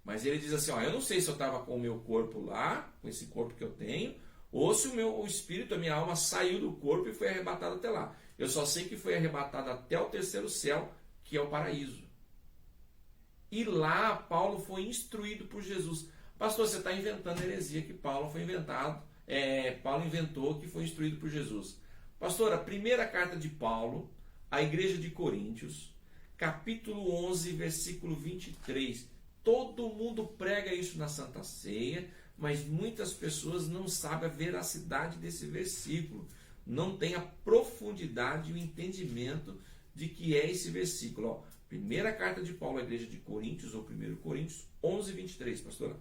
Mas ele diz assim, ó, eu não sei se eu estava com o meu corpo lá, com esse corpo que eu tenho, ou se o espírito, a minha alma saiu do corpo e foi arrebatado até lá. Eu só sei que foi arrebatado até o terceiro céu, que é o paraíso. E lá Paulo foi instruído por Jesus. Pastor, você está inventando heresia que Paulo foi inventado. Paulo inventou que foi instruído por Jesus. Pastor, a primeira carta de Paulo à igreja de Coríntios, capítulo 11, versículo 23. Todo mundo prega isso na Santa Ceia, mas muitas pessoas não sabem a veracidade desse versículo, não tem a profundidade e o entendimento de que é esse versículo. Ó, primeira carta de Paulo à igreja de Coríntios, ou 1 Coríntios 11, 23, pastora.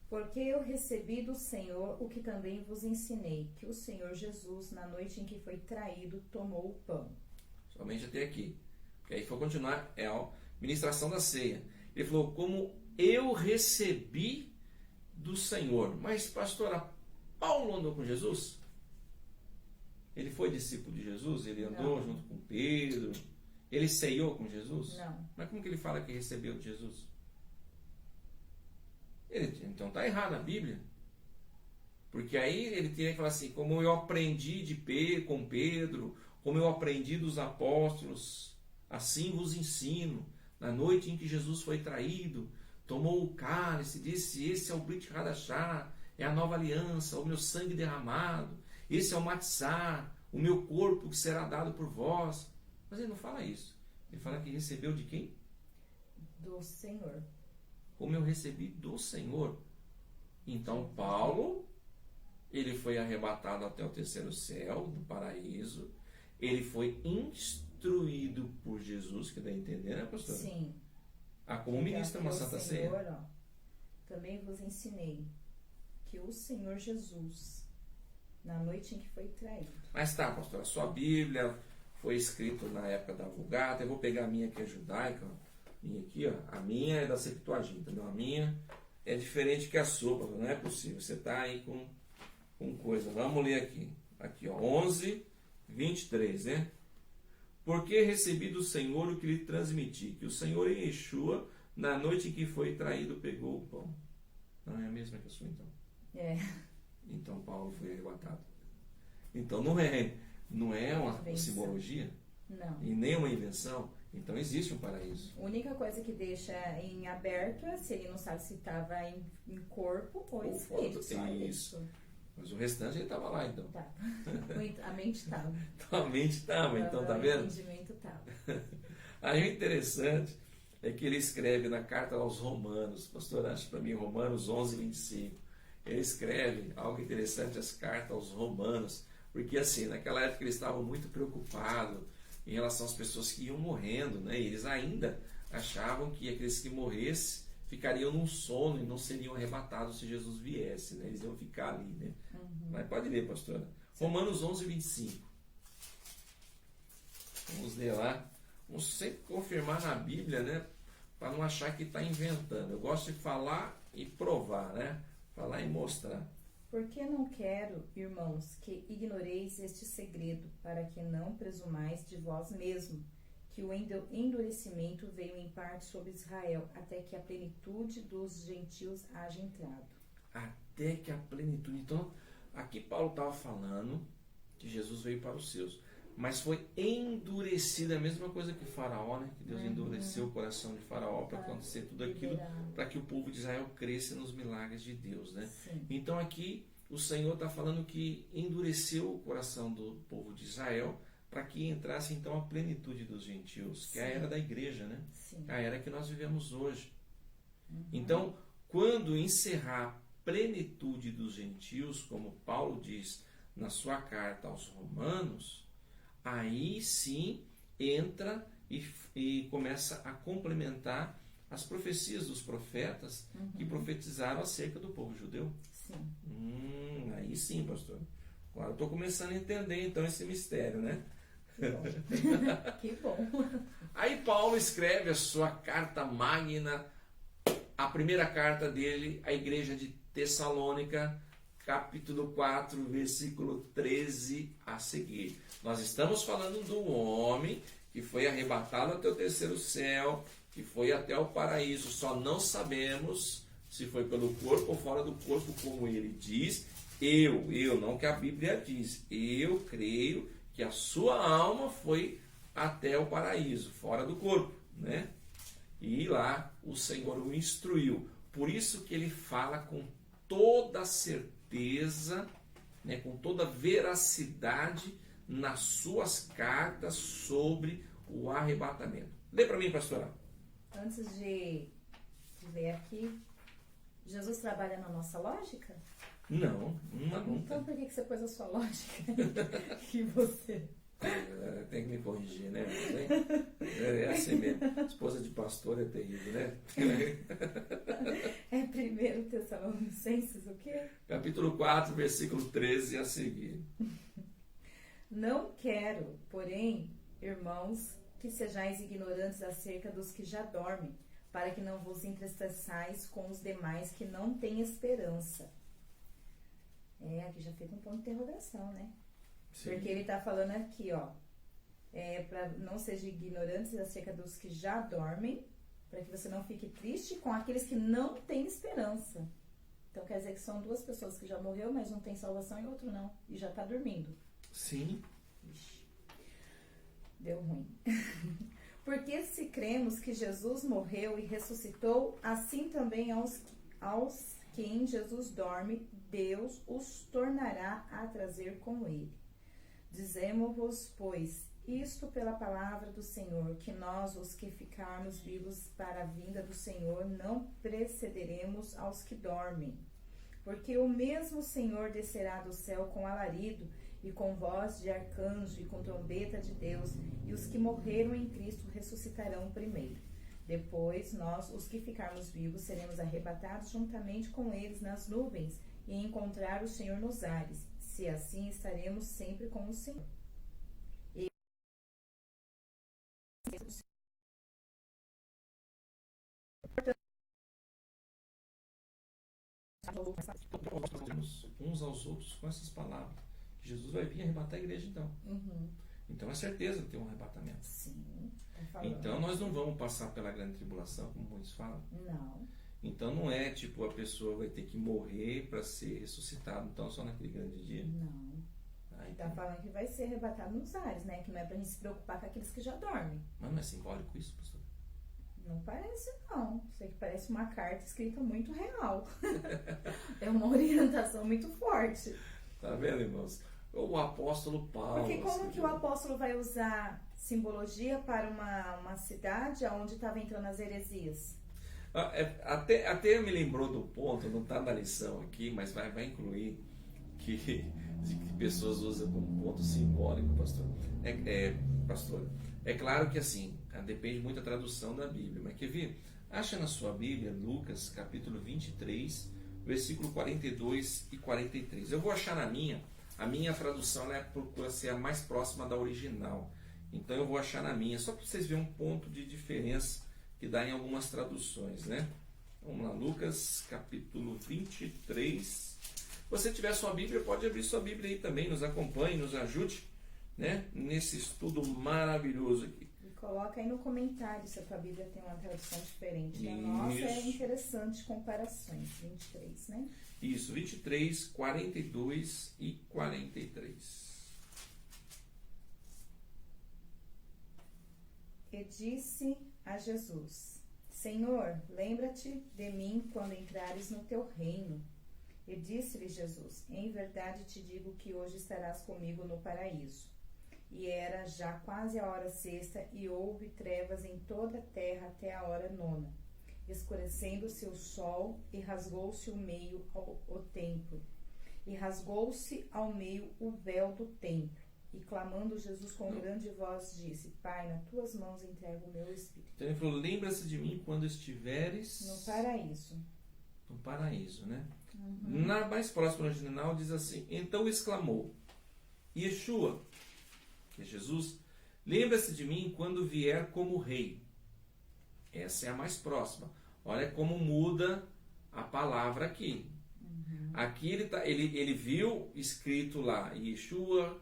Porque eu recebi do Senhor o que também vos ensinei, que o Senhor Jesus, na noite em que foi traído, tomou o pão. Somente até aqui. que aí foi continuar, é a ministração da ceia. Ele falou, como eu recebi do Senhor. Mas, pastora, Paulo andou com Jesus? Ele foi discípulo de Jesus? Ele andou junto com Pedro? Ele ceiou com Jesus? Não. Mas como que ele fala que recebeu de Jesus? Então está errado a Bíblia. Porque aí ele teria que falar assim, como eu aprendi com Pedro, como eu aprendi dos apóstolos, assim vos ensino. Na noite em que Jesus foi traído, tomou o cálice, disse, esse é o Brit Hadashah, é a nova aliança, o meu sangue derramado, esse é o Matzah, o meu corpo que será dado por vós. Mas ele não fala isso. Ele fala que recebeu de quem? Do Senhor. Como eu recebi do Senhor. Então Paulo, ele foi arrebatado até o terceiro céu, do paraíso. Ele foi instruído por Jesus, que dá a entender, né, pastor? Sim. Como ministra uma Santa Ceia. Ó, também vos ensinei que o Senhor Jesus, na noite em que foi traído. Mas tá, pastor, a sua Bíblia foi escrita na época da Vulgata. Eu vou pegar a minha que é judaica, minha aqui, ó. A minha é da Septuaginta, não? A minha é diferente que a sua, pastor. Não é possível. Você tá aí com coisa. Vamos ler aqui. Aqui, ó, 11:23, né? Porque recebi do Senhor o que lhe transmiti, que o Senhor em Yeshua, na noite em que foi traído, pegou o pão. Não é a mesma que a sua, então? É. Então Paulo foi arrebatado. Então não é uma simbologia? Não. E nem uma invenção? Então existe um paraíso. A única coisa que deixa em aberto é se ele não sabe se estava em corpo ou espírito. Isso. Mas o restante ele estava lá, então. Tá. A mente estava. Então a mente estava, então, tá vendo? O entendimento estava. Aí o interessante é que ele escreve na carta aos Romanos, pastor, acho para mim, Romanos 11:25. Ele escreve algo interessante, as cartas aos Romanos, porque assim, naquela época eles estavam muito preocupados em relação às pessoas que iam morrendo, né? E eles ainda achavam que aqueles que morressem ficariam num sono e não seriam arrebatados se Jesus viesse, né? Eles iam ficar ali, né? Uhum. Mas pode ler, pastora. Romanos 11:25. Vamos ler lá. Vamos sempre confirmar na Bíblia, né? Para não achar que está inventando. Eu gosto de falar e provar, né? Falar e mostrar. Porque não quero, irmãos, que ignoreis este segredo, para que não presumais de vós mesmo, que o endurecimento veio em parte sobre Israel, até que a plenitude dos gentios haja entrado. Até que a plenitude. Então, aqui Paulo estava falando que Jesus veio para os seus, mas foi endurecida, a mesma coisa que Faraó, né? Que Deus endureceu o coração de Faraó para acontecer tudo aquilo, para que o povo de Israel cresça nos milagres de Deus, né? Sim. Então aqui o Senhor está falando que endureceu o coração do povo de Israel para que entrasse então a plenitude dos gentios, que é a era da igreja, né? Sim. A era que nós vivemos hoje. Então, quando encerrar a plenitude dos gentios, como Paulo diz na sua carta aos Romanos, aí sim entra e começa a complementar as profecias dos profetas que profetizaram acerca do povo judeu. Sim. Aí sim, pastor. Agora eu estou começando a entender então esse mistério, né? Que bom. Aí Paulo escreve a sua carta magna, a primeira carta dele à igreja de Tessalônica, capítulo 4, versículo 13 a seguir. Nós estamos falando do homem que foi arrebatado até o terceiro céu, que foi até o paraíso. Só não sabemos se foi pelo corpo ou fora do corpo, como ele diz. Eu, não que a Bíblia diz. Eu creio que a sua alma foi até o paraíso, fora do corpo, né? E lá o Senhor o instruiu. Por isso que ele fala com toda certeza, né, com toda veracidade nas suas cartas sobre o arrebatamento. Lê para mim, pastora. Antes de ler aqui, Jesus trabalha na nossa lógica? Não, nunca. Então por que você pôs a sua lógica? Que você... Tem que me corrigir, né? É assim mesmo. Esposa de pastor é terrível, né? É 1 Tessalonicenses o quê? Capítulo 4, versículo 13 a seguir. Não quero, porém, irmãos, que sejais ignorantes acerca dos que já dormem, para que não vos entristeçais com os demais que não têm esperança. Aqui já fica um ponto de interrogação, né? Sim. Porque ele está falando aqui, ó, para não sejam ignorantes acerca dos que já dormem, para que você não fique triste com aqueles que não têm esperança. Então quer dizer que são duas pessoas que já morreu, mas um tem salvação e outro não, e já está dormindo. Sim. Ixi, deu ruim. Porque se cremos que Jesus morreu e ressuscitou, assim também aos que em Jesus dorme, Deus os tornará a trazer com ele. Dizemos-vos, pois, isto pela palavra do Senhor, que nós, os que ficarmos vivos para a vinda do Senhor, não precederemos aos que dormem. Porque o mesmo Senhor descerá do céu com alarido, e com voz de arcanjo, e com trombeta de Deus, e os que morreram em Cristo ressuscitarão primeiro. Depois, nós, os que ficarmos vivos, seremos arrebatados juntamente com eles nas nuvens, e encontrar o Senhor nos ares. Se assim, estaremos sempre com o Senhor. Uns aos outros com essas palavras. Jesus vai vir arrebatar a igreja então. Uhum. Então é certeza que tem um arrebatamento. Sim. Então nós não vamos passar pela grande tribulação, como muitos falam. Não. Então não é tipo a pessoa vai ter que morrer para ser ressuscitado, então só naquele grande dia. Não. Tá falando que vai ser arrebatado nos ares, né? Que não é pra gente se preocupar com aqueles que já dormem. Mas não é simbólico isso, pastor? Não parece, não. Isso aqui parece uma carta escrita muito real. É uma orientação muito forte. Tá vendo, irmãos? O apóstolo Paulo. Porque como que o apóstolo vai usar simbologia para uma cidade onde estava entrando as heresias? Até me lembrou do ponto, não está na lição aqui, mas vai incluir que pessoas usam como ponto simbólico, pastor. Pastor, é claro que assim, depende muito da tradução da Bíblia, mas quer ver? Acha na sua Bíblia, Lucas, capítulo 23, versículo 42 e 43. Eu vou achar na minha. A minha tradução procura ser a mais próxima da original. Então eu vou achar na minha, só para vocês verem um ponto de diferença que dá em algumas traduções, né? Vamos lá, Lucas capítulo 23. Se você tiver sua Bíblia, pode abrir sua Bíblia aí também, nos acompanhe, nos ajude, né? Nesse estudo maravilhoso aqui. E coloca aí no comentário se a tua Bíblia tem uma tradução diferente. A nossa é interessante, comparações, 23, né? Isso, 23, 42 e 43. E disse a Jesus: Senhor, lembra-te de mim quando entrares no teu reino. E disse-lhe Jesus: Em verdade te digo que hoje estarás comigo no paraíso. E era já quase a hora sexta, e houve trevas em toda a terra até a hora nona. Escurecendo-se o sol, e rasgou-se o meio o templo. E rasgou-se ao meio o véu do templo. E clamando Jesus com grande voz, disse: Pai, nas tuas mãos entrego o meu espírito. Então ele falou: lembra-se de mim quando estiveres no paraíso. No paraíso, né? Uhum. Na mais próxima original diz assim: então exclamou Yeshua, que é Jesus, lembra-se de mim quando vier como rei. Essa é a mais próxima. Olha como muda a palavra aqui. Uhum. Aqui ele viu escrito lá Yeshua,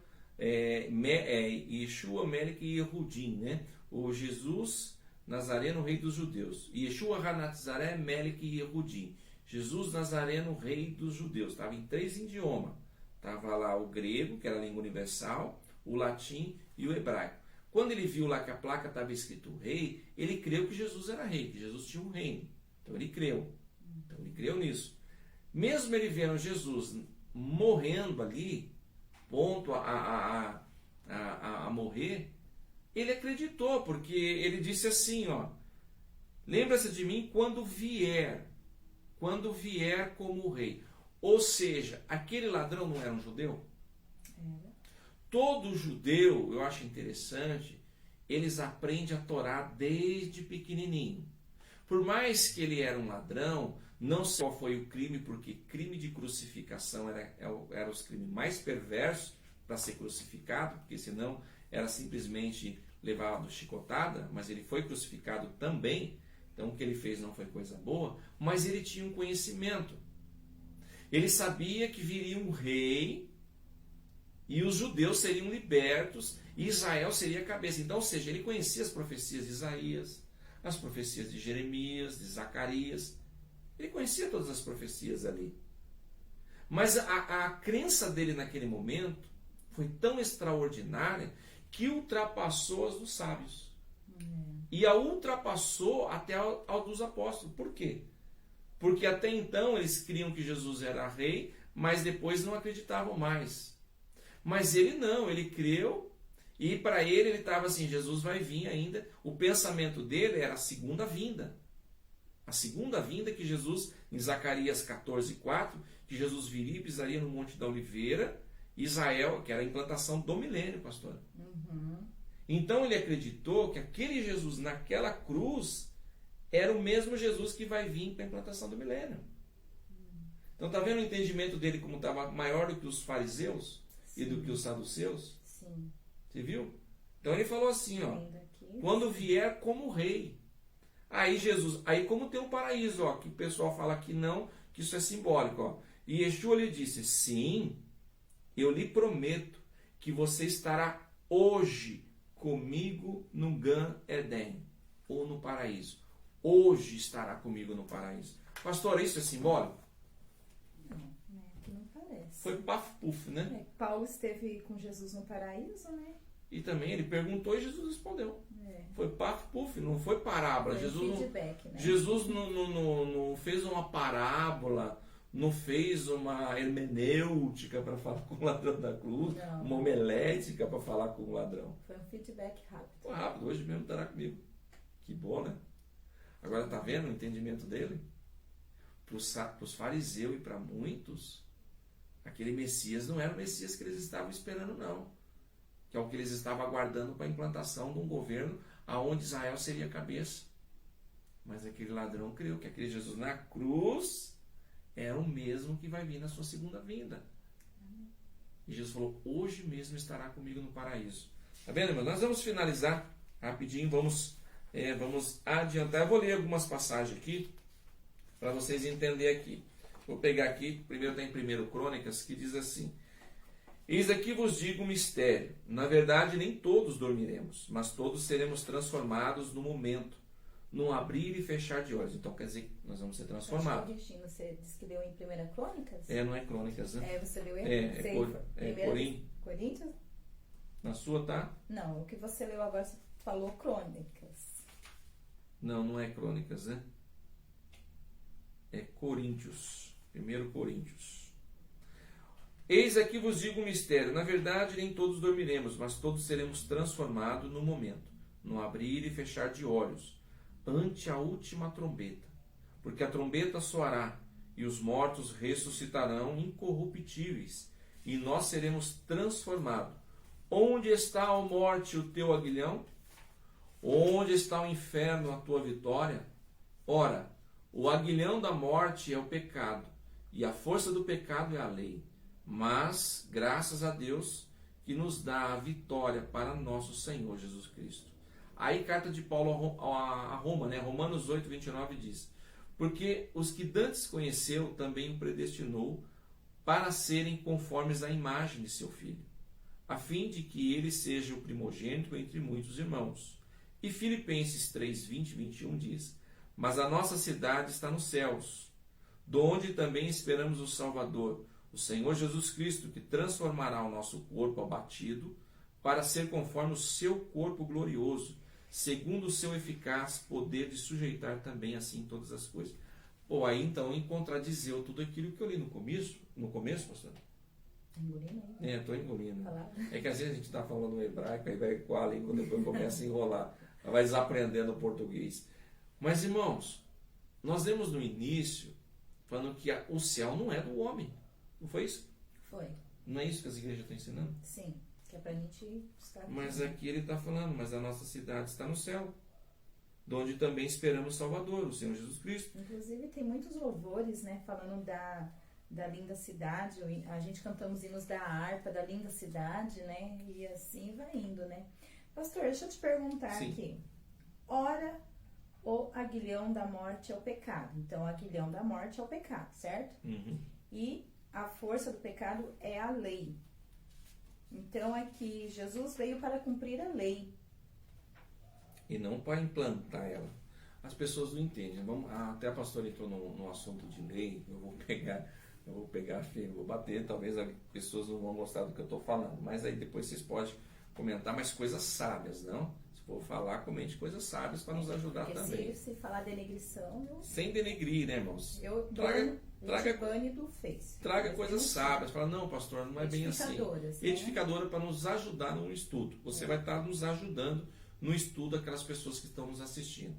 Yeshua Melech Yehudim, né? O Jesus Nazareno, rei dos judeus. Yeshua Hanatzaré Melech Yehudim. Jesus Nazareno, rei dos judeus. Estava em 3 idiomas. Estava lá o grego, que era a língua universal, o latim e o hebraico. Quando ele viu lá que a placa estava escrito rei, ele creu que Jesus era rei, que Jesus tinha um reino. Então ele creu. Então ele creu nisso. Mesmo ele vendo Jesus morrendo ali, ponto a morrer, ele acreditou, porque ele disse assim, ó: lembra-se de mim quando vier como rei. Ou seja, aquele ladrão não era um judeu? Era. Todo judeu, eu acho interessante, eles aprendem a Torá desde pequenininho. Por mais que ele era um ladrão, não sei qual foi o crime, porque crime de crucificação era os crimes mais perversos para ser crucificado, porque senão era simplesmente levado chicotada, mas ele foi crucificado também. Então o que ele fez não foi coisa boa, mas ele tinha um conhecimento. Ele sabia que viria um rei e os judeus seriam libertos e Israel seria a cabeça. Então, ou seja, ele conhecia as profecias de Isaías, as profecias de Jeremias, de Zacarias. Ele conhecia todas as profecias ali. Mas a crença dele naquele momento foi tão extraordinária que ultrapassou as dos sábios. E a ultrapassou até ao dos apóstolos. Por quê? Porque até então eles criam que Jesus era rei, mas depois não acreditavam mais. Mas ele não, ele creu e para ele estava assim, Jesus vai vir ainda. O pensamento dele era a segunda vinda. A segunda vinda que Jesus, em Zacarias 14:4, que Jesus viria e pisaria no Monte da Oliveira, Israel, que era a implantação do milênio, pastor. Então ele acreditou que aquele Jesus naquela cruz era o mesmo Jesus que vai vir para a implantação do milênio. Então está vendo o entendimento dele como estava maior do que os fariseus? Sim. E do que os saduceus? Sim. Você viu? Então ele falou assim, ó, quando vier como rei. Aí Jesus, aí como tem um paraíso, ó, que o pessoal fala que não, que isso é simbólico, ó. E Yeshua lhe disse, sim, eu lhe prometo que você estará hoje comigo no Gan Eden, ou no paraíso. Hoje estará comigo no paraíso. Pastor, isso é simbólico? Não, né? Que não parece. Foi paf-puf, né? Paulo esteve com Jesus no paraíso, né? E também ele perguntou e Jesus respondeu. Foi paf-puf, não foi parábola. Foi Jesus, feedback, né? Jesus não fez uma parábola, não fez uma hermenêutica para falar com o ladrão da cruz, Não. uma homilética para falar com o ladrão. Foi um feedback rápido. Foi rápido, hoje mesmo estará comigo. Que bom, né? Agora tá vendo o entendimento dele? Para os fariseus e para muitos, aquele Messias não era o Messias que eles estavam esperando, não. Que é o que eles estavam aguardando para a implantação de um governo aonde Israel seria a cabeça. Mas aquele ladrão creu que aquele Jesus na cruz é o mesmo que vai vir na sua segunda vinda. E Jesus falou, hoje mesmo estará comigo no paraíso. Tá vendo, irmão? Nós vamos finalizar rapidinho, vamos adiantar. Eu vou ler algumas passagens aqui, para vocês entenderem aqui. Vou pegar aqui, primeiro tem 1 Crônicas, que diz assim, eis aqui vos digo um mistério, na verdade nem todos dormiremos, mas todos seremos transformados no momento, num abrir e fechar de olhos. Então quer dizer que nós vamos ser transformados. Você disse que leu em 1 Crônicas? Não é Crônicas, né? Você leu em Coríntios? Na sua tá? Não, o que você leu agora, você falou Crônicas. Não é Crônicas, né? É Coríntios. 1 Coríntios. Eis aqui vos digo um mistério. Na verdade, nem todos dormiremos, mas todos seremos transformados no momento, no abrir e fechar de olhos, ante a última trombeta. Porque a trombeta soará, e os mortos ressuscitarão incorruptíveis, e nós seremos transformados. Onde está, ó morte, o teu aguilhão? Onde está o inferno, a tua vitória? Ora, o aguilhão da morte é o pecado, e a força do pecado é a lei. Mas, graças a Deus, que nos dá a vitória para nosso Senhor Jesus Cristo. Aí, carta de Paulo a Roma, né? Romanos 8:29 diz, porque os que dantes conheceu, também o predestinou para serem conformes à imagem de seu Filho, a fim de que ele seja o primogênito entre muitos irmãos. E Filipenses 3:20-21 diz, mas a nossa cidade está nos céus, donde também esperamos o Salvador, o Senhor Jesus Cristo, que transformará o nosso corpo abatido para ser conforme o seu corpo glorioso, segundo o seu eficaz poder de sujeitar também assim todas as coisas. Pô, aí então contradizeu tudo aquilo que eu li no começo, pastor? Estou engolindo. É que às vezes a gente está falando hebraico, aí vai com a língua, depois começa a enrolar, vai desaprendendo o português. Mas, irmãos, nós vemos no início falando que o céu não é do homem. Não foi isso? Foi. Não é isso que as igrejas estão ensinando? Sim, que é pra gente estar... Mas aqui ele está falando, mas a nossa cidade está no céu, de onde também esperamos o Salvador, o Senhor Jesus Cristo. Inclusive tem muitos louvores, né, falando da linda cidade, a gente cantamos hinos da harpa, da linda cidade, né, e assim vai indo, né. Pastor, deixa eu te perguntar Sim. aqui. Ora, o aguilhão da morte é o pecado. Então, o aguilhão da morte é o pecado, certo? Uhum. E a força do pecado é a lei. Então, é que Jesus veio para cumprir a lei. E não para implantar ela. As pessoas não entendem. Até a pastora entrou no assunto de lei. Eu vou pegar, filho, vou bater. Talvez as pessoas não vão gostar do que eu estou falando. Mas aí depois vocês podem comentar mais coisas sábias, não? Se for falar, comente coisas sábias para nos ajudar Porque também. Se falar denegrição, Sem denegrir, né, irmãos? eu bane do Face. Traga coisas sábias. Fala, não, pastor, não é bem assim. Edificadoras, né? Edificadora para nos ajudar no estudo. Você vai estar nos ajudando no estudo aquelas pessoas que estão nos assistindo.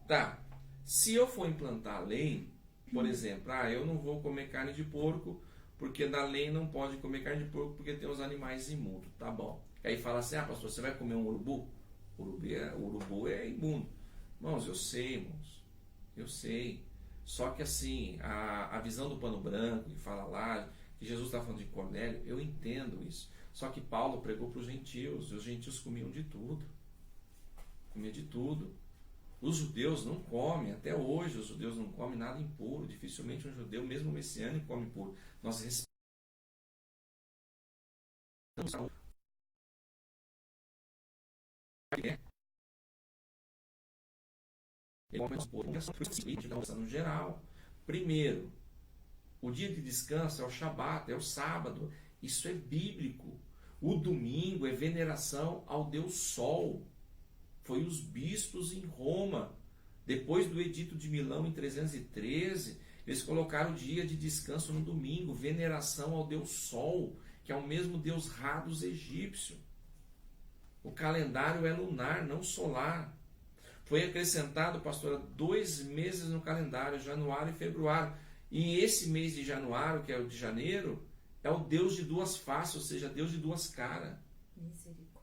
Tá, se eu for implantar a lei, por exemplo, eu não vou comer carne de porco, porque na lei não pode comer carne de porco porque tem os animais imundos, tá bom. Aí fala assim, pastor, você vai comer um urubu? Urubu é imundo. Irmãos, eu sei, irmãos, eu sei. Só que assim, a visão do pano branco, que fala lá, que Jesus está falando de Cornélio, eu entendo isso. Só que Paulo pregou para os gentios, e os gentios comiam de tudo. Comia de tudo. Os judeus não comem, até hoje os judeus não comem nada impuro. Dificilmente um judeu, mesmo messiânico, come impuro. Nós respeitamos no geral. Primeiro, o dia de descanso é o Shabat, é o sábado. Isso é bíblico. O domingo é veneração ao Deus Sol. Foi os bispos em Roma, depois do Edito de Milão em 313, eles colocaram o dia de descanso no domingo, veneração ao Deus Sol, que é o mesmo Deus Ra dos egípcios. O calendário é lunar, não solar. Foi acrescentado, pastora, 2 meses no calendário, januário e februário. E esse mês de januário, que é o de janeiro, é o Deus de duas faces, ou seja, Deus de duas caras. Misericórdia.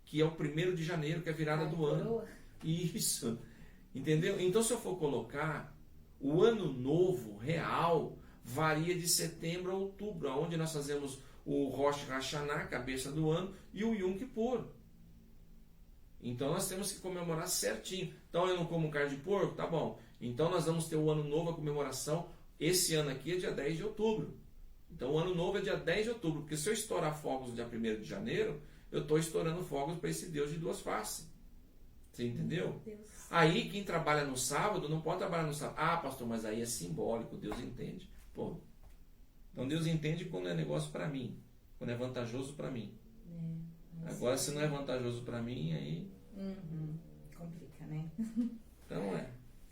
Que é o 1º de janeiro, que é a virada do ano. Isso. Entendeu? Então, se eu for colocar, o ano novo real varia de setembro a outubro, onde nós fazemos o Rosh Hashanah, cabeça do ano, e o Yom Kippur. Então, nós temos que comemorar certinho. Então, eu não como carne de porco? Tá bom. Então, nós vamos ter o ano novo, a comemoração. Esse ano aqui é dia 10 de outubro. Então, o ano novo é dia 10 de outubro. Porque se eu estourar fogos no dia 1º de janeiro, eu estou estourando fogos para esse Deus de duas faces. Você entendeu? Aí quem trabalha no sábado não pode trabalhar no sábado. Pastor, mas aí é simbólico, Deus entende. Pô, então Deus entende quando é negócio para mim, quando é vantajoso para mim. Agora, se não é vantajoso para mim, aí... Complica, né? Então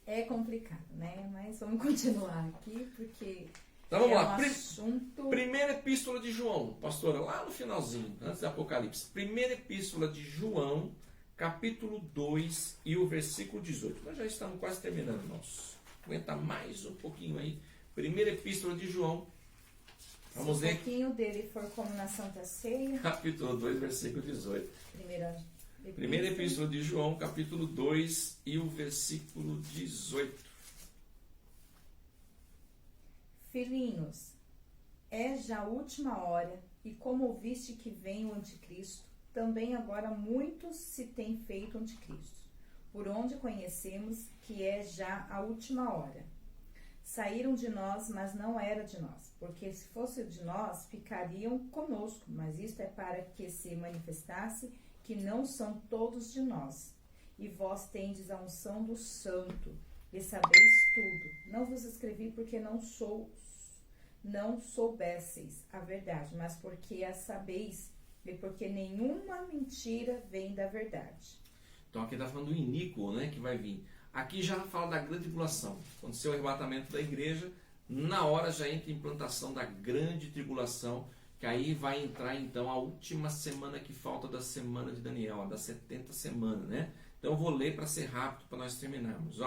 É complicado, né? Mas vamos continuar aqui, porque... Então vamos lá. Assunto... Primeira epístola de João, pastora, lá no finalzinho, antes do Apocalipse. Primeira epístola de João, capítulo 2 e o versículo 18. Nós já estamos quase terminando, irmãos. Aguenta mais um pouquinho aí. Primeira epístola de João. Vamos ver. Se um pouquinho dele for como na Santa Ceia. Capítulo 2, versículo 18. Primeira epístola de João, capítulo 2 e o versículo 18. Filhinhos, é já a última hora, e como ouviste que vem o anticristo, também agora muitos se têm feito anticristos, por onde conhecemos que é já a última hora. Saíram de nós, mas não era de nós, porque se fosse de nós, ficariam conosco, mas isto é para que se manifestasse que não são todos de nós. E vós tendes a unção do Santo, e sabeis tudo. Não vos escrevi porque não soubesseis a verdade, mas porque a sabeis, e porque nenhuma mentira vem da verdade. Então aqui está falando do iníquo, né, que vai vir. Aqui já fala da grande tribulação. Quando ser o arrebatamento da igreja, na hora já entra a implantação da grande tribulação, que aí vai entrar então a última semana que falta da semana de Daniel, a das 70 semanas, né? Então eu vou ler para ser rápido, para nós terminarmos.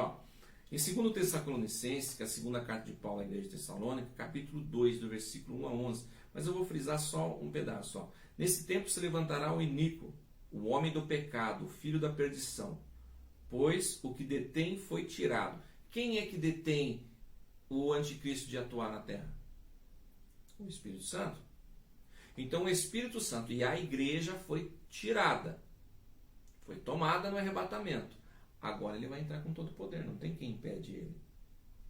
Em 2 Tessalonicenses, que é a segunda carta de Paulo à igreja de Tessalônica, capítulo 2, do versículo 1 a 11, mas eu vou frisar só um pedaço. Nesse tempo se levantará o iníquo, o homem do pecado, o filho da perdição, pois o que detém foi tirado. Quem é que detém o anticristo de atuar na terra? O Espírito Santo. Então o Espírito Santo e a igreja foi tirada. Foi tomada no arrebatamento. Agora ele vai entrar com todo o poder. Não tem quem impede ele.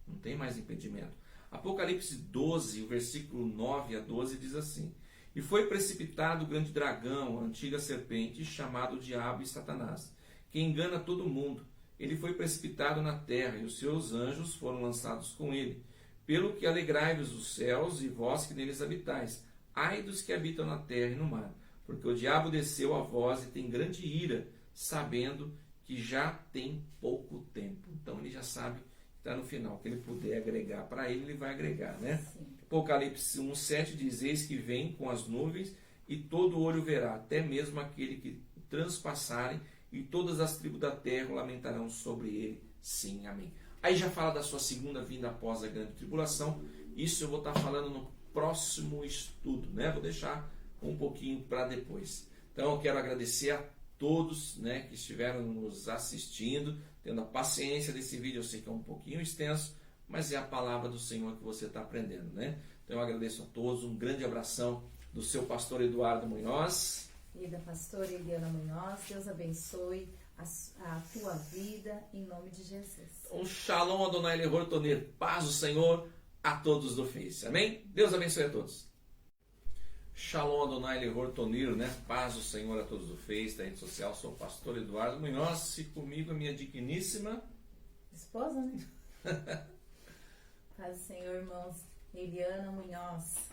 Não tem mais impedimento. Apocalipse 12, o versículo 9 a 12 diz assim: E foi precipitado o grande dragão, a antiga serpente, chamado Diabo e Satanás, que engana todo mundo. Ele foi precipitado na terra, e os seus anjos foram lançados com ele. Pelo que alegrai-vos os céus, e vós que neles habitais. Ai dos que habitam na terra e no mar, porque o diabo desceu a vós e tem grande ira, sabendo que já tem pouco tempo. Então ele já sabe que está no final. O que ele puder agregar para ele, ele vai agregar, né? Sim. Apocalipse 1,7 diz: Eis que vem com as nuvens, e todo olho verá, até mesmo aquele que transpassarem, e todas as tribos da terra lamentarão sobre ele. Sim, amém. Aí já fala da sua segunda vinda após a grande tribulação. Isso eu vou estar falando no próximo estudo, né? Vou deixar um pouquinho para depois. Então eu quero agradecer a todos, né, que estiveram nos assistindo, tendo a paciência desse vídeo. Eu sei que é um pouquinho extenso, mas é a palavra do Senhor que você está aprendendo, né? Então eu agradeço a todos, um grande abração do seu pastor Eduardo Munhoz. E da pastora Eliana Munhoz. Deus abençoe a tua vida, em nome de Jesus. Um shalom Adonai Lehor Toner, paz do Senhor a todos do Face, amém? Deus abençoe a todos. Shalom Adonai Lehor Toner, né? Paz do Senhor a todos do Face, da rede social. Sou o pastor Eduardo Munhoz, e comigo a minha digníssima esposa, né? Paz do Senhor, irmãos. Eliana Munhoz.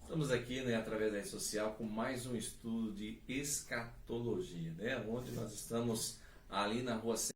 Estamos aqui, né, através da rede social, com mais um estudo de escatologia, né? Onde nós estamos ali na rua